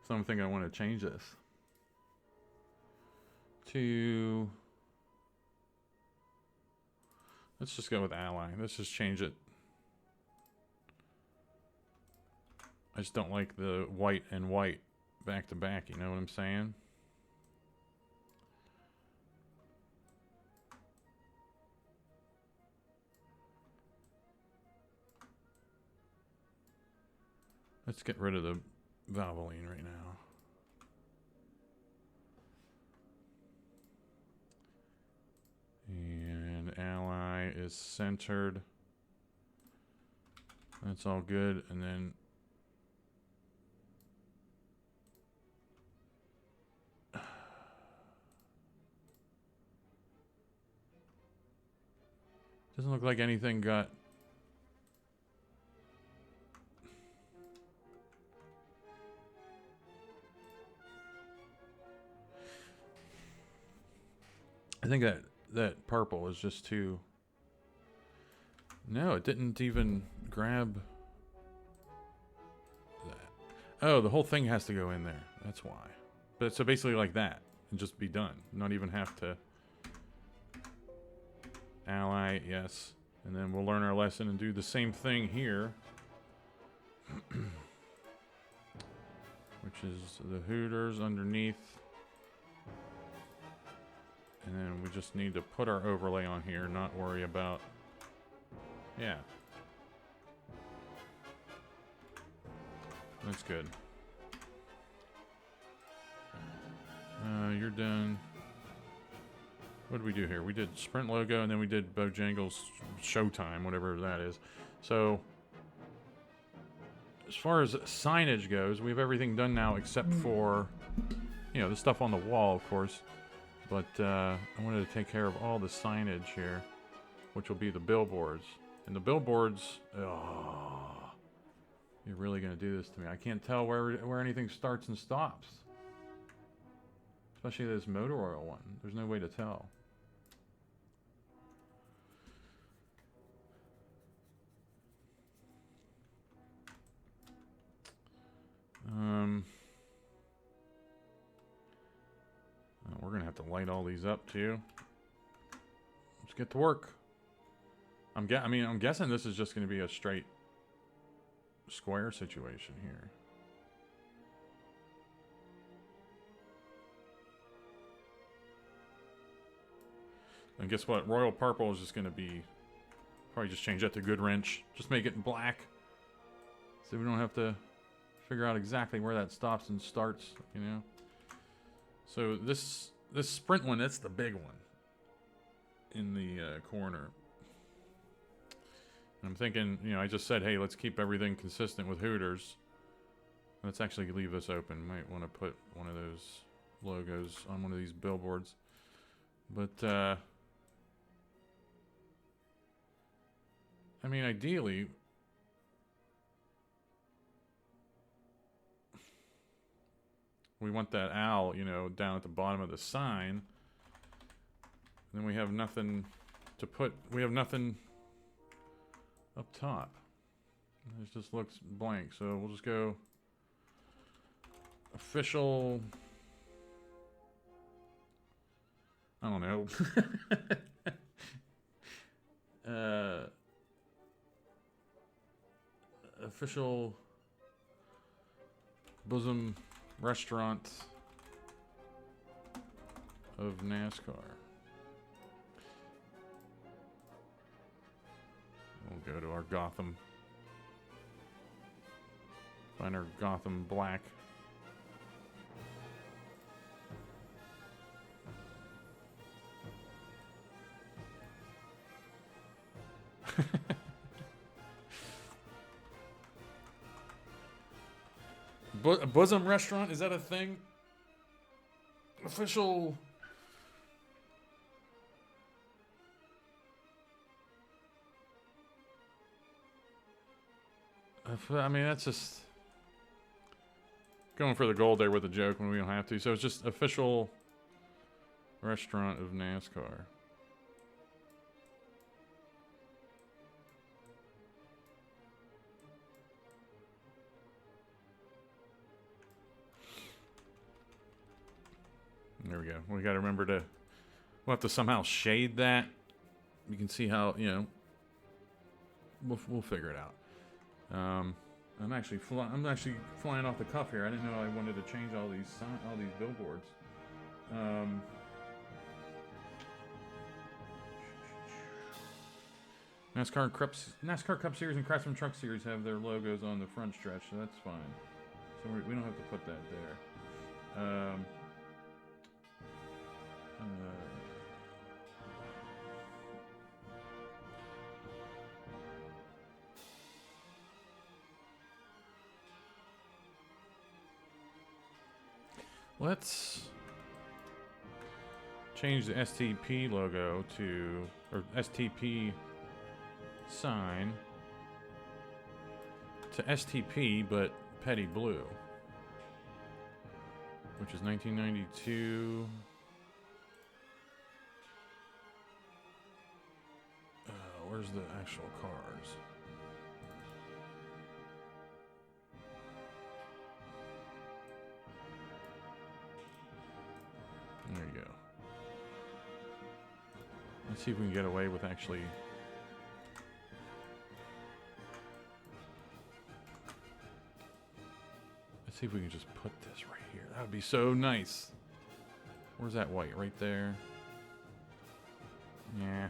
So I'm thinking I want to change this to... Let's just go with Ally. Let's just change it. I just don't like the white and white back to back, you know what I'm saying? Let's get rid of the Valvoline right now. And Ally is centered. That's all good. And then doesn't look like anything got... I think that purple is just too... No, it didn't even grab that. Oh, the whole thing has to go in there. That's why. But so basically like that. And just be done. Not even have to... Ally, yes. And then we'll learn our lesson and do the same thing here. Which is the Hooters underneath. And then we just need to put our overlay on here, not worry about... Yeah. That's good. You're done. What did we do here? We did Sprint logo, and then we did Bojangles Showtime, whatever that is. So, as far as signage goes, we have everything done now except for, you know, the stuff on the wall, of course. But I wanted to take care of all the signage here, which will be the billboards. And the billboards, oh, you're really going to do this to me. I can't tell where anything starts and stops. Especially this motor oil one. There's no way to tell. We're going to have to light all these up too. Let's get to work. I'm guessing this is just going to be a straight square situation here. And guess what? Royal Purple is just going to be... Probably just change that to Good Wrench. Just make it in black. So we don't have to figure out exactly where that stops and starts, you know? So this Sprint one, that's the big one. In the corner. And I'm thinking, you know, I just said, hey, let's keep everything consistent with Hooters. Let's actually leave this open. Might want to put one of those logos on one of these billboards. But, I mean, ideally, we want that owl, you know, down at the bottom of the sign. And then we have nothing to put, we have nothing up top. It just looks blank, so we'll just go official, I don't know. Official bosom restaurant of NASCAR. We'll go to our Gotham. Find our Gotham black. a bosom restaurant? Is that a thing? Official. I mean, that's just going for the gold there with a joke when we don't have to. So it's just official restaurant of NASCAR. There we go. We got to remember to. We'll have to somehow shade that. You can see how, you know. We'll figure it out. I'm actually flying off the cuff here. I didn't know I wanted to change all these billboards. NASCAR Cup Series and Craftsman Truck Series have their logos on the front stretch, so that's fine. So we don't have to put that there. Let's change the STP logo to, or STP sign to STP, but petty blue, which is 1992. Where's the actual cars? There you go. Let's see if we can get away with actually. Let's see if we can just put this right here. That would be so nice. Where's that white? Right there. Yeah.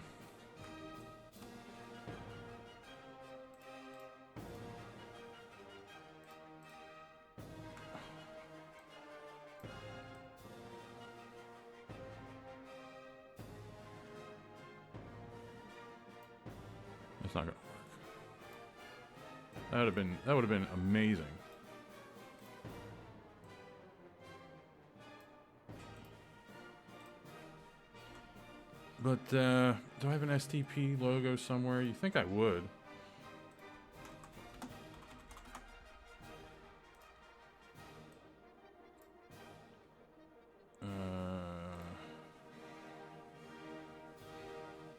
It's not gonna work. That would have been amazing. But do I have an STP logo somewhere? You think I would?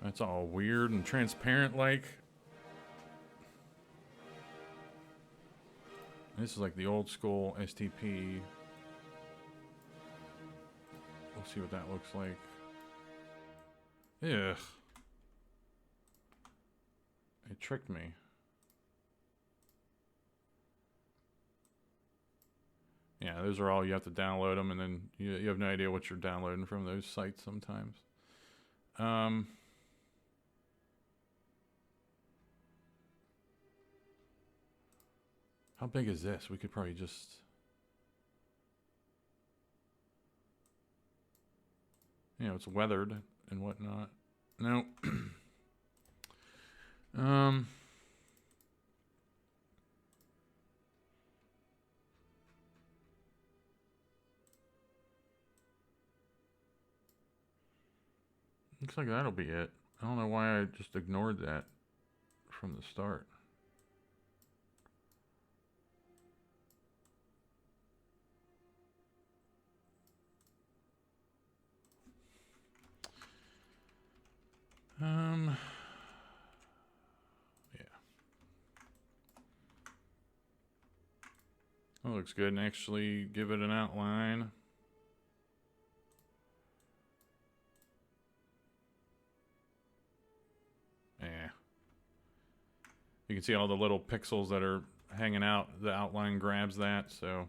That's all weird and transparent like. This is like the old school STP. We'll see what that looks like. Ugh. It tricked me. Yeah, those are all, you have to download them, and then you have no idea what you're downloading from those sites sometimes. How big is this? We could probably just... You know, it's weathered and whatnot. No. Looks like that'll be it. I don't know why I just ignored that from the start. Yeah. That looks good, and actually give it an outline. Yeah. You can see all the little pixels that are hanging out. The outline grabs that, so.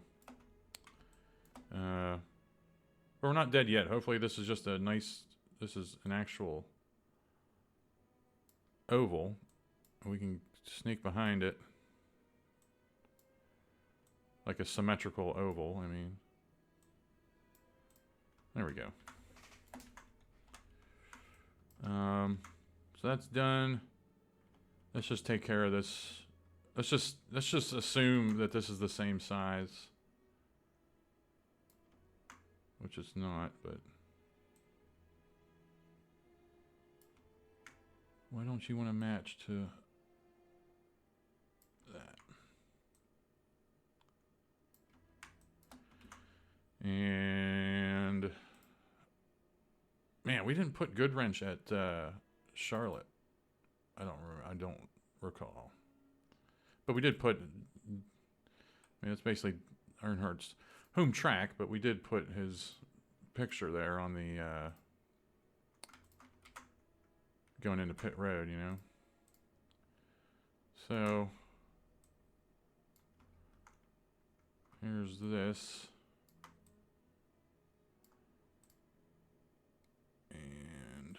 But we're not dead yet. Hopefully this is just a nice, this is an actual oval. We can sneak behind it. Like a symmetrical oval, I mean. There we go. So that's done. Let's just take care of this. Let's just assume that this is the same size. which it's not, but why don't you want to match to that? And man, we didn't put good wrench at Charlotte. I don't recall. But we did put, I mean, it's basically Earnhardt's home track, but we did put his picture there on the going into pit road, you know. So here's this. And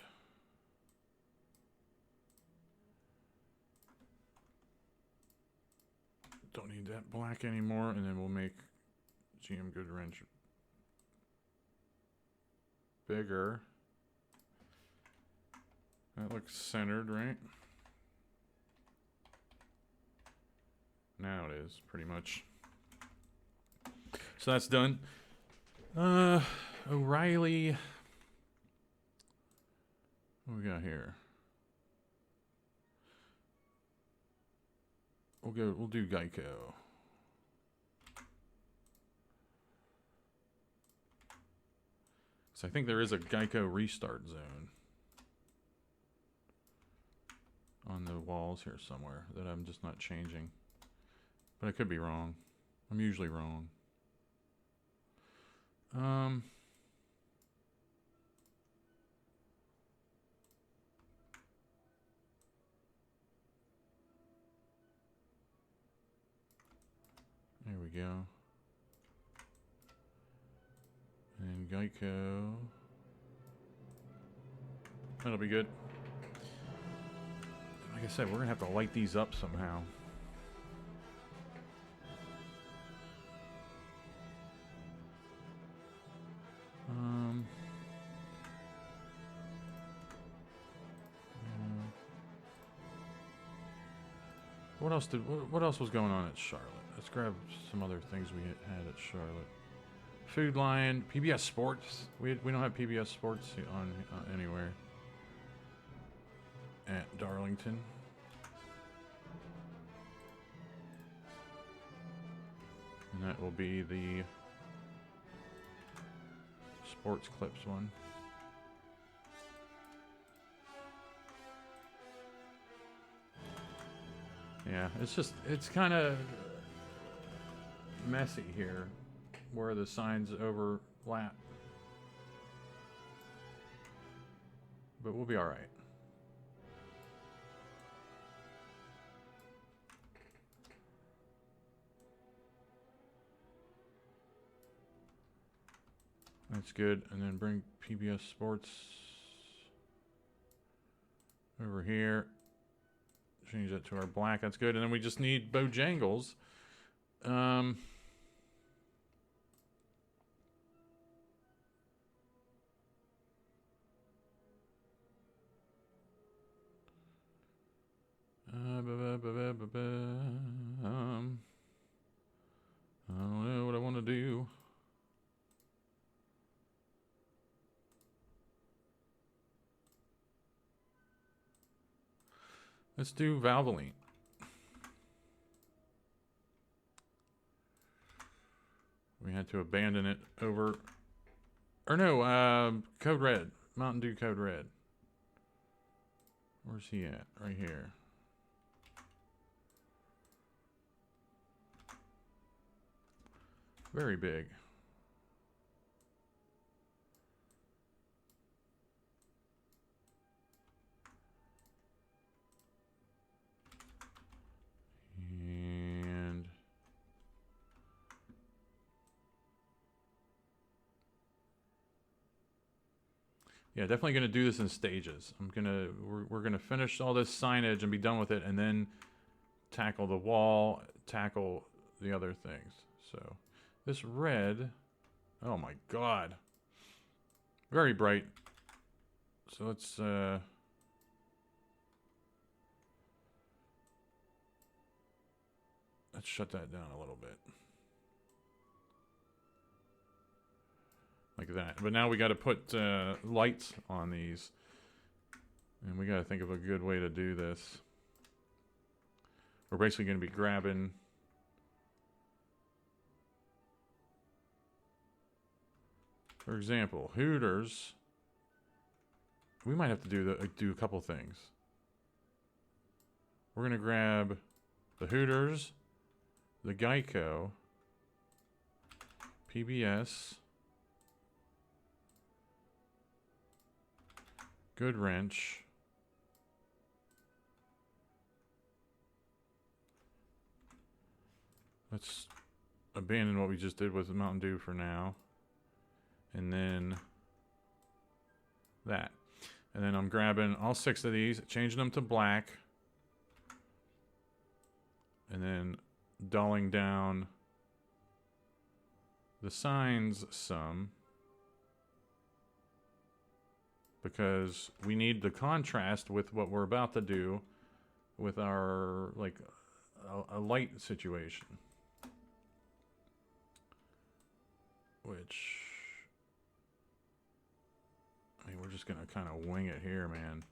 don't need that black anymore, and then we'll make GM Good Wrench bigger. That looks centered, right? Now it is, pretty much. So that's done. O'Reilly. What we got here? We'll do Geico. So I think there is a Geico restart zone on the walls here somewhere that I'm just not changing. But I could be wrong. I'm usually wrong. There we go. And Geico. That'll be good. Like I said, we're gonna have to light these up somehow. What else was going on at Charlotte? Let's grab some other things we had at Charlotte. Food Lion, PBS Sports. We don't have PBS Sports on anywhere at Darlington. And that will be the Sports Clips one. Yeah, it's kind of messy here where the signs overlap. But we'll be all right. That's good. And then bring PBS Sports over here. Change that to our black. That's good. And then we just need Bojangles. I don't know what I want to do. Let's do Valvoline. We had to abandon it over, or no, Code Red, Mountain Dew Code Red. Where's he at? Right here. Very big. And yeah, definitely going to do this in stages. We're going to finish all this signage and be done with it, and then tackle the wall, tackle the other things. So this red, oh my God, very bright. So let's shut that down a little bit. Like like that. But now we got to put lights on these. And we got to think of a good way to do this. We're basically going to be grabbing... For example, Hooters. We might have to do a couple things. We're going to grab the Hooters, the Geico, PBS, Good Wrench, let's abandon what we just did with the Mountain Dew for now. And then that. And then I'm grabbing all 6 of these, changing them to black. And then dulling down the signs some. Because we need the contrast with what we're about to do with our, like, a light situation. Which... I mean, we're just going to kind of wing it here, man.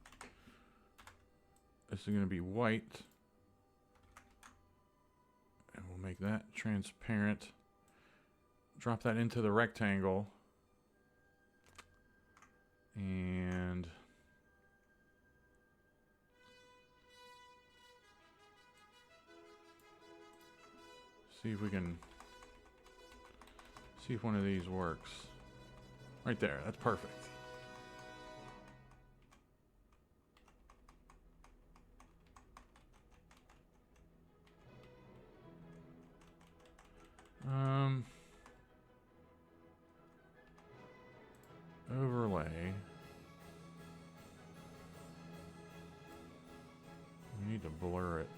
This is going to be white. And we'll make that transparent. Drop that into the rectangle. And... see if we can... see if one of these works. Right there. That's perfect. Overlay. We need to blur it.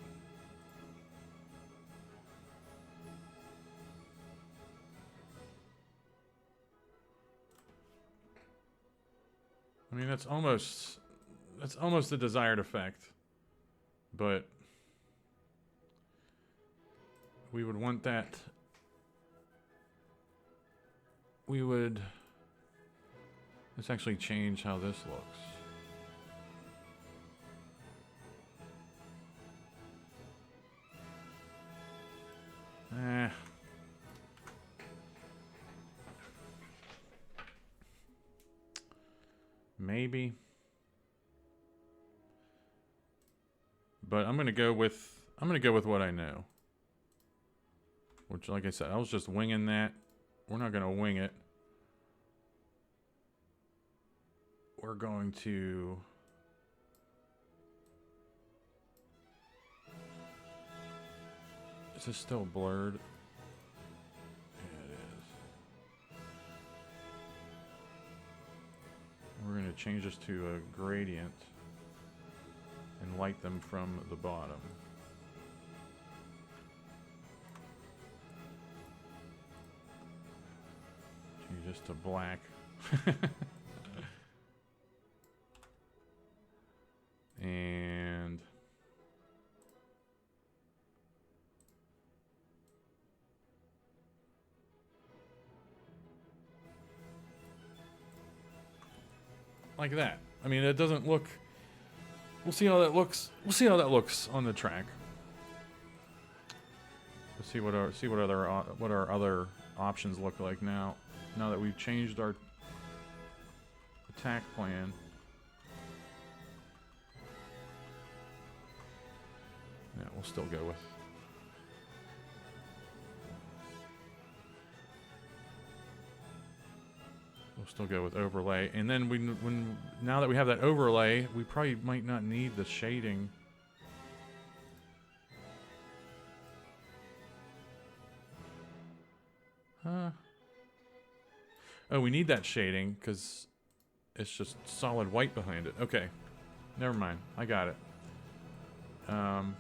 I mean, that's almost the desired effect, but we would want that. We would... let's actually change how this looks. Maybe. But I'm gonna go with what I know. Which, like I said, I was just winging that. We're not gonna wing it. We're going to... is this still blurred? Yeah, it is. We're going to change this to a gradient and light them from the bottom. Change this to black. And like that. I mean, it doesn't look... we'll see how that looks. We'll see how that looks on the track. Let's see what our other options look like now. Now that we've changed our attack plan. Yeah, we'll still go with... we'll still go with overlay. And then now that we have that overlay, we probably might not need the shading. Oh, we need that shading because it's just solid white behind it. Okay. Never mind. I got it. And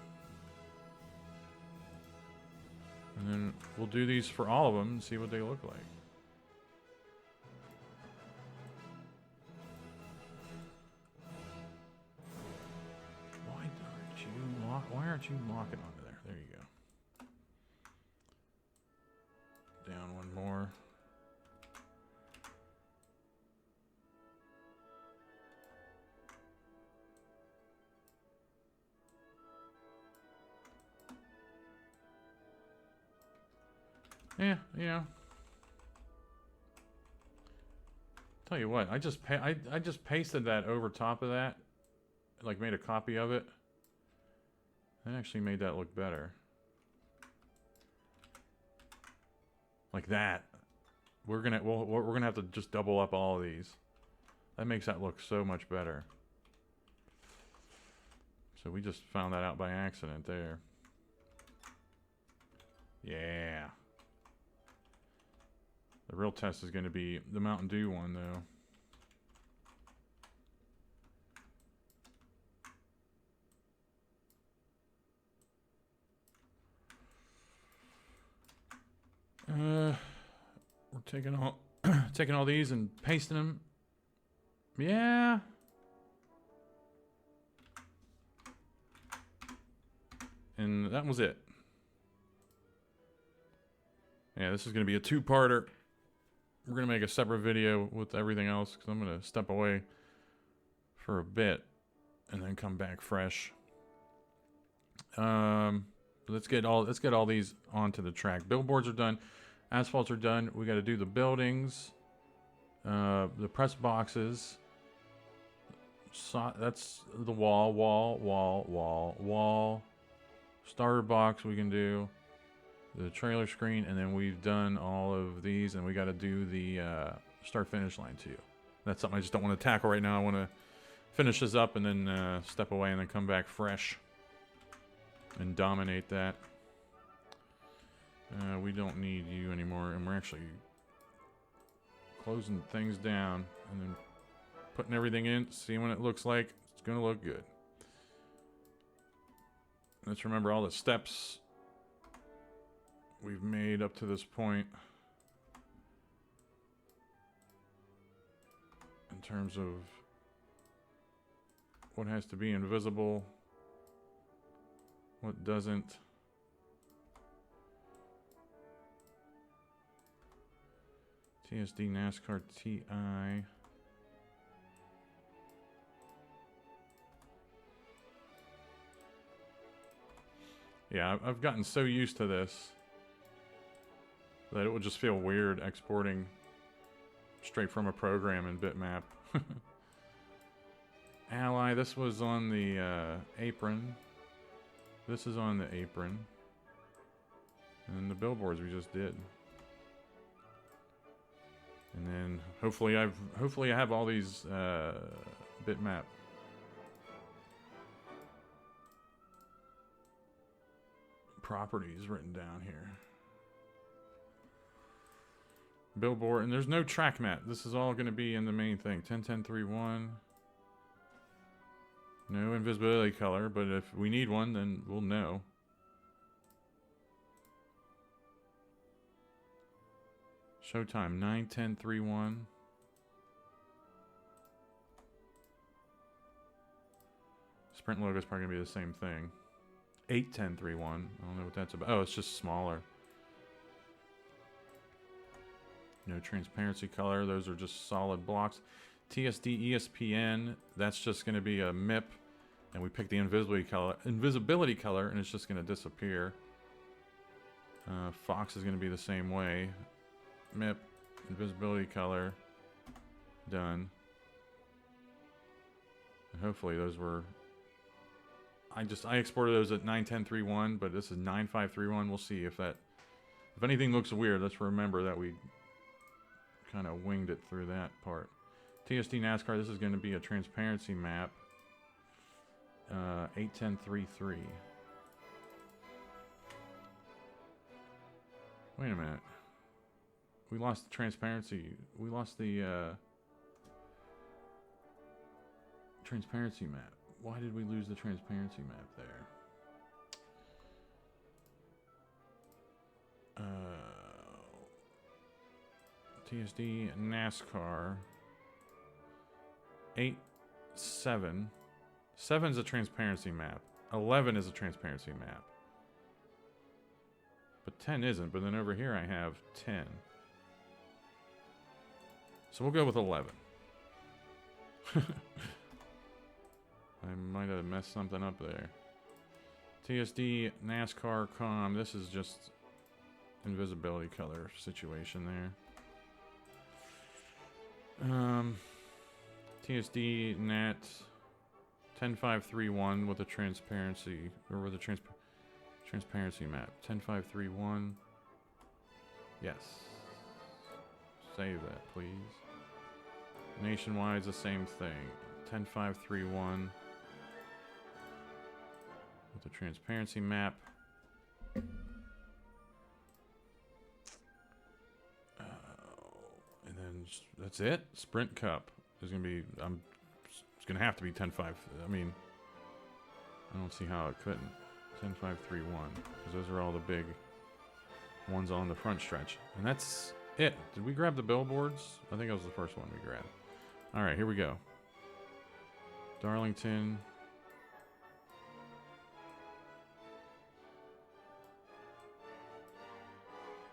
then we'll do these for all of them and see what they look like. Why aren't you locking onto there? There you go. Down one more. Yeah, you know. Tell you what, I just pasted that over top of that, like made a copy of it. That actually made that look better. Like that. We're gonna have to just double up all of these. That makes that look so much better. So we just found that out by accident there. Yeah. The real test is going to be the Mountain Dew one, though. We're taking all taking all these and pasting them. Yeah. And that was it. Yeah, this is going to be a two-parter. We're going to make a separate video with everything else because I'm going to step away for a bit and then come back fresh. Let's get all these onto the track. Billboards are done. Asphalts are done. We got to do the buildings, the press boxes. So that's the wall. Starter box we can do. The trailer screen, and then we've done all of these, and we got to do the start-finish line too. That's something I just don't want to tackle right now. I want to finish this up and then step away and then come back fresh and dominate that. We don't need you anymore, and we're actually closing things down and then putting everything in, seeing what it looks like. It's going to look good. Let's remember all the steps we've made up to this point in terms of what has to be invisible, what doesn't. TSD NASCAR TI. Yeah, I've gotten so used to this that it would just feel weird exporting straight from a program in bitmap. Ally, this was on the apron. This is on the apron. And the billboards we just did. And then hopefully I have all these bitmap properties written down here. Billboard, and there's no track map. This is all going to be in the main thing. 10.10.3.1. No invisibility color, but if we need one, then we'll know. Showtime 9.10.3.1. Sprint logo is probably going to be the same thing. 8.10.3.1. I don't know what that's about. Oh, it's just smaller. No transparency color. Those are just solid blocks. TSD ESPN. That's just going to be a MIP. And we pick the invisibility color, and it's just going to disappear. Fox is going to be the same way. MIP, invisibility color, done. And hopefully those were... I exported those at 9.10.3.1, but this is 9.5.3.1. We'll see if anything looks weird. Let's remember that we kind of winged it through that part. TSD NASCAR, this is going to be a transparency map. 8.10.3.3. Wait a minute. We lost the transparency. We lost the transparency map. Why did we lose the transparency map there? TSD NASCAR 8.7. 7 is a transparency map. 11 is a transparency map. But 10 isn't. But then over here I have 10. So we'll go with 11. I might have messed something up there. TSD NASCAR com. This is just invisibility color situation there. TSD NAT 10531 with a transparency, or with a transparency map. 10531. Yes. Save that, please. Nationwide's the same thing. 10531 with a transparency map. And then that's it. Sprint Cup is gonna be. It's gonna have to be 10.5. I mean, I don't see how it couldn't. 10.531, because those are all the big ones on the front stretch, and that's it. Did we grab the billboards? I think that was the first one we grabbed. All right, here we go. Darlington.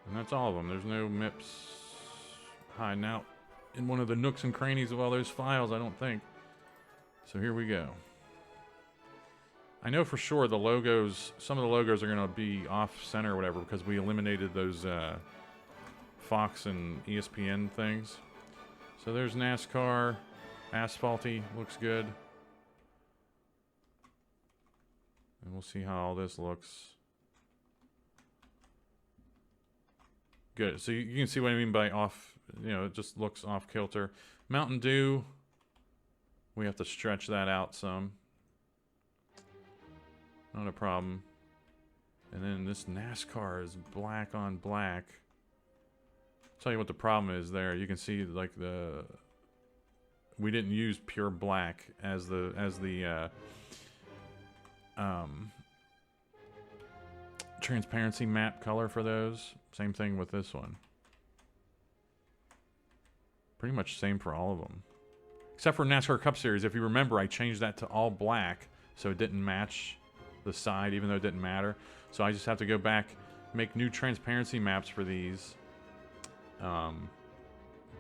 And that's all of them. There's no MIPS hiding out in one of the nooks and crannies of all those files, I don't think. So here we go. I know for sure the logos, some of the logos are going to be off-center or whatever because we eliminated those Fox and ESPN things. So there's NASCAR. Asphalty looks good. And we'll see how all this looks. Good. So you can see what I mean by off, you know, it just looks off kilter. Mountain Dew, we have to stretch that out some. Not a problem. And then this NASCAR is black on black. I'll tell you what the problem is there. You can see like we didn't use pure black as the transparency map color for those. Same thing with this one. Pretty much same for all of them. Except for NASCAR Cup Series. If you remember, I changed that to all black so it didn't match the side, even though it didn't matter. So I just have to go back, make new transparency maps for these.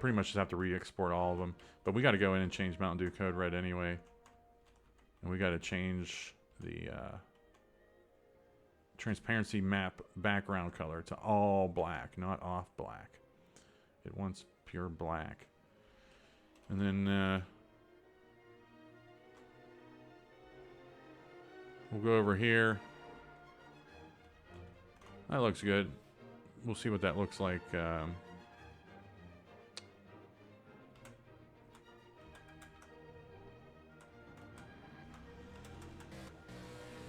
Pretty much just have to re-export all of them. But we got to go in and change Mountain Dew Code Red anyway. And we got to change the transparency map background color to all black, not off black. It wants pure black. And then we'll go over here. That looks good. We'll see what that looks like.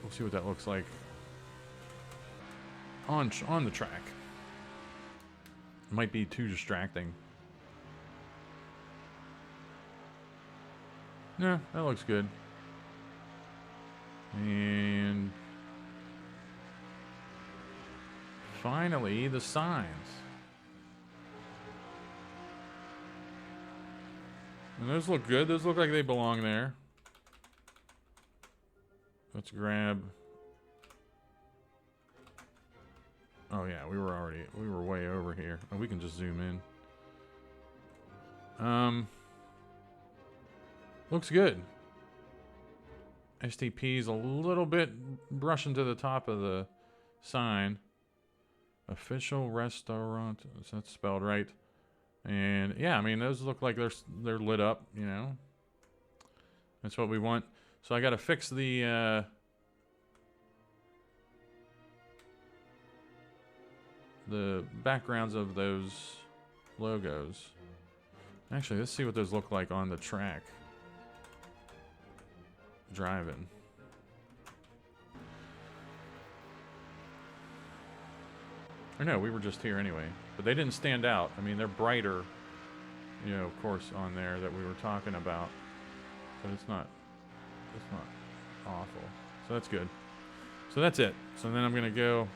We'll see what that looks like on the track. It might be too distracting. No, that looks good. And finally, the signs. And those look good. Those look like they belong there. Let's grab. Oh yeah, we were way over here. Oh, we can just zoom in. Looks good. STP's a little bit brushing to the top of the sign. Official restaurant. So that's spelled right. And yeah, I mean those look like they're lit up. You know, that's what we want. So I got to fix the backgrounds of those logos. Actually, let's see what those look like on the track. Driving. Or no, we were just here anyway. But they didn't stand out. I mean, they're brighter, you know, of course, on there that we were talking about. But it's not awful. So that's good. So that's it. So then I'm going to go.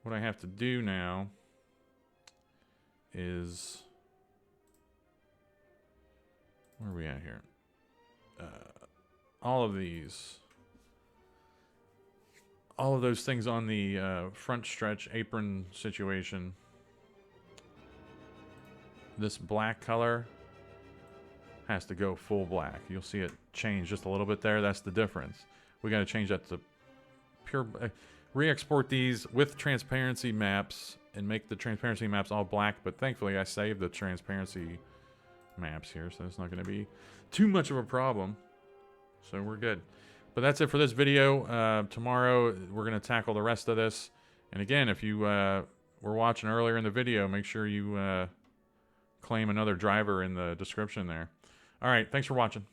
What I have to do now is. Where are we at here? All of these. All of those things on the front stretch apron situation. This black color has to go full black. You'll see it change just a little bit there. That's the difference. We got to change that to pure. re-export these with transparency maps and make the transparency maps all black, but thankfully I saved the transparency maps here, so it's not going to be too much of a problem. So we're good. But that's it for this video. Tomorrow we're going to tackle the rest of this. And again, if you were watching earlier in the video, make sure you claim another driver in the description there. All right, thanks for watching.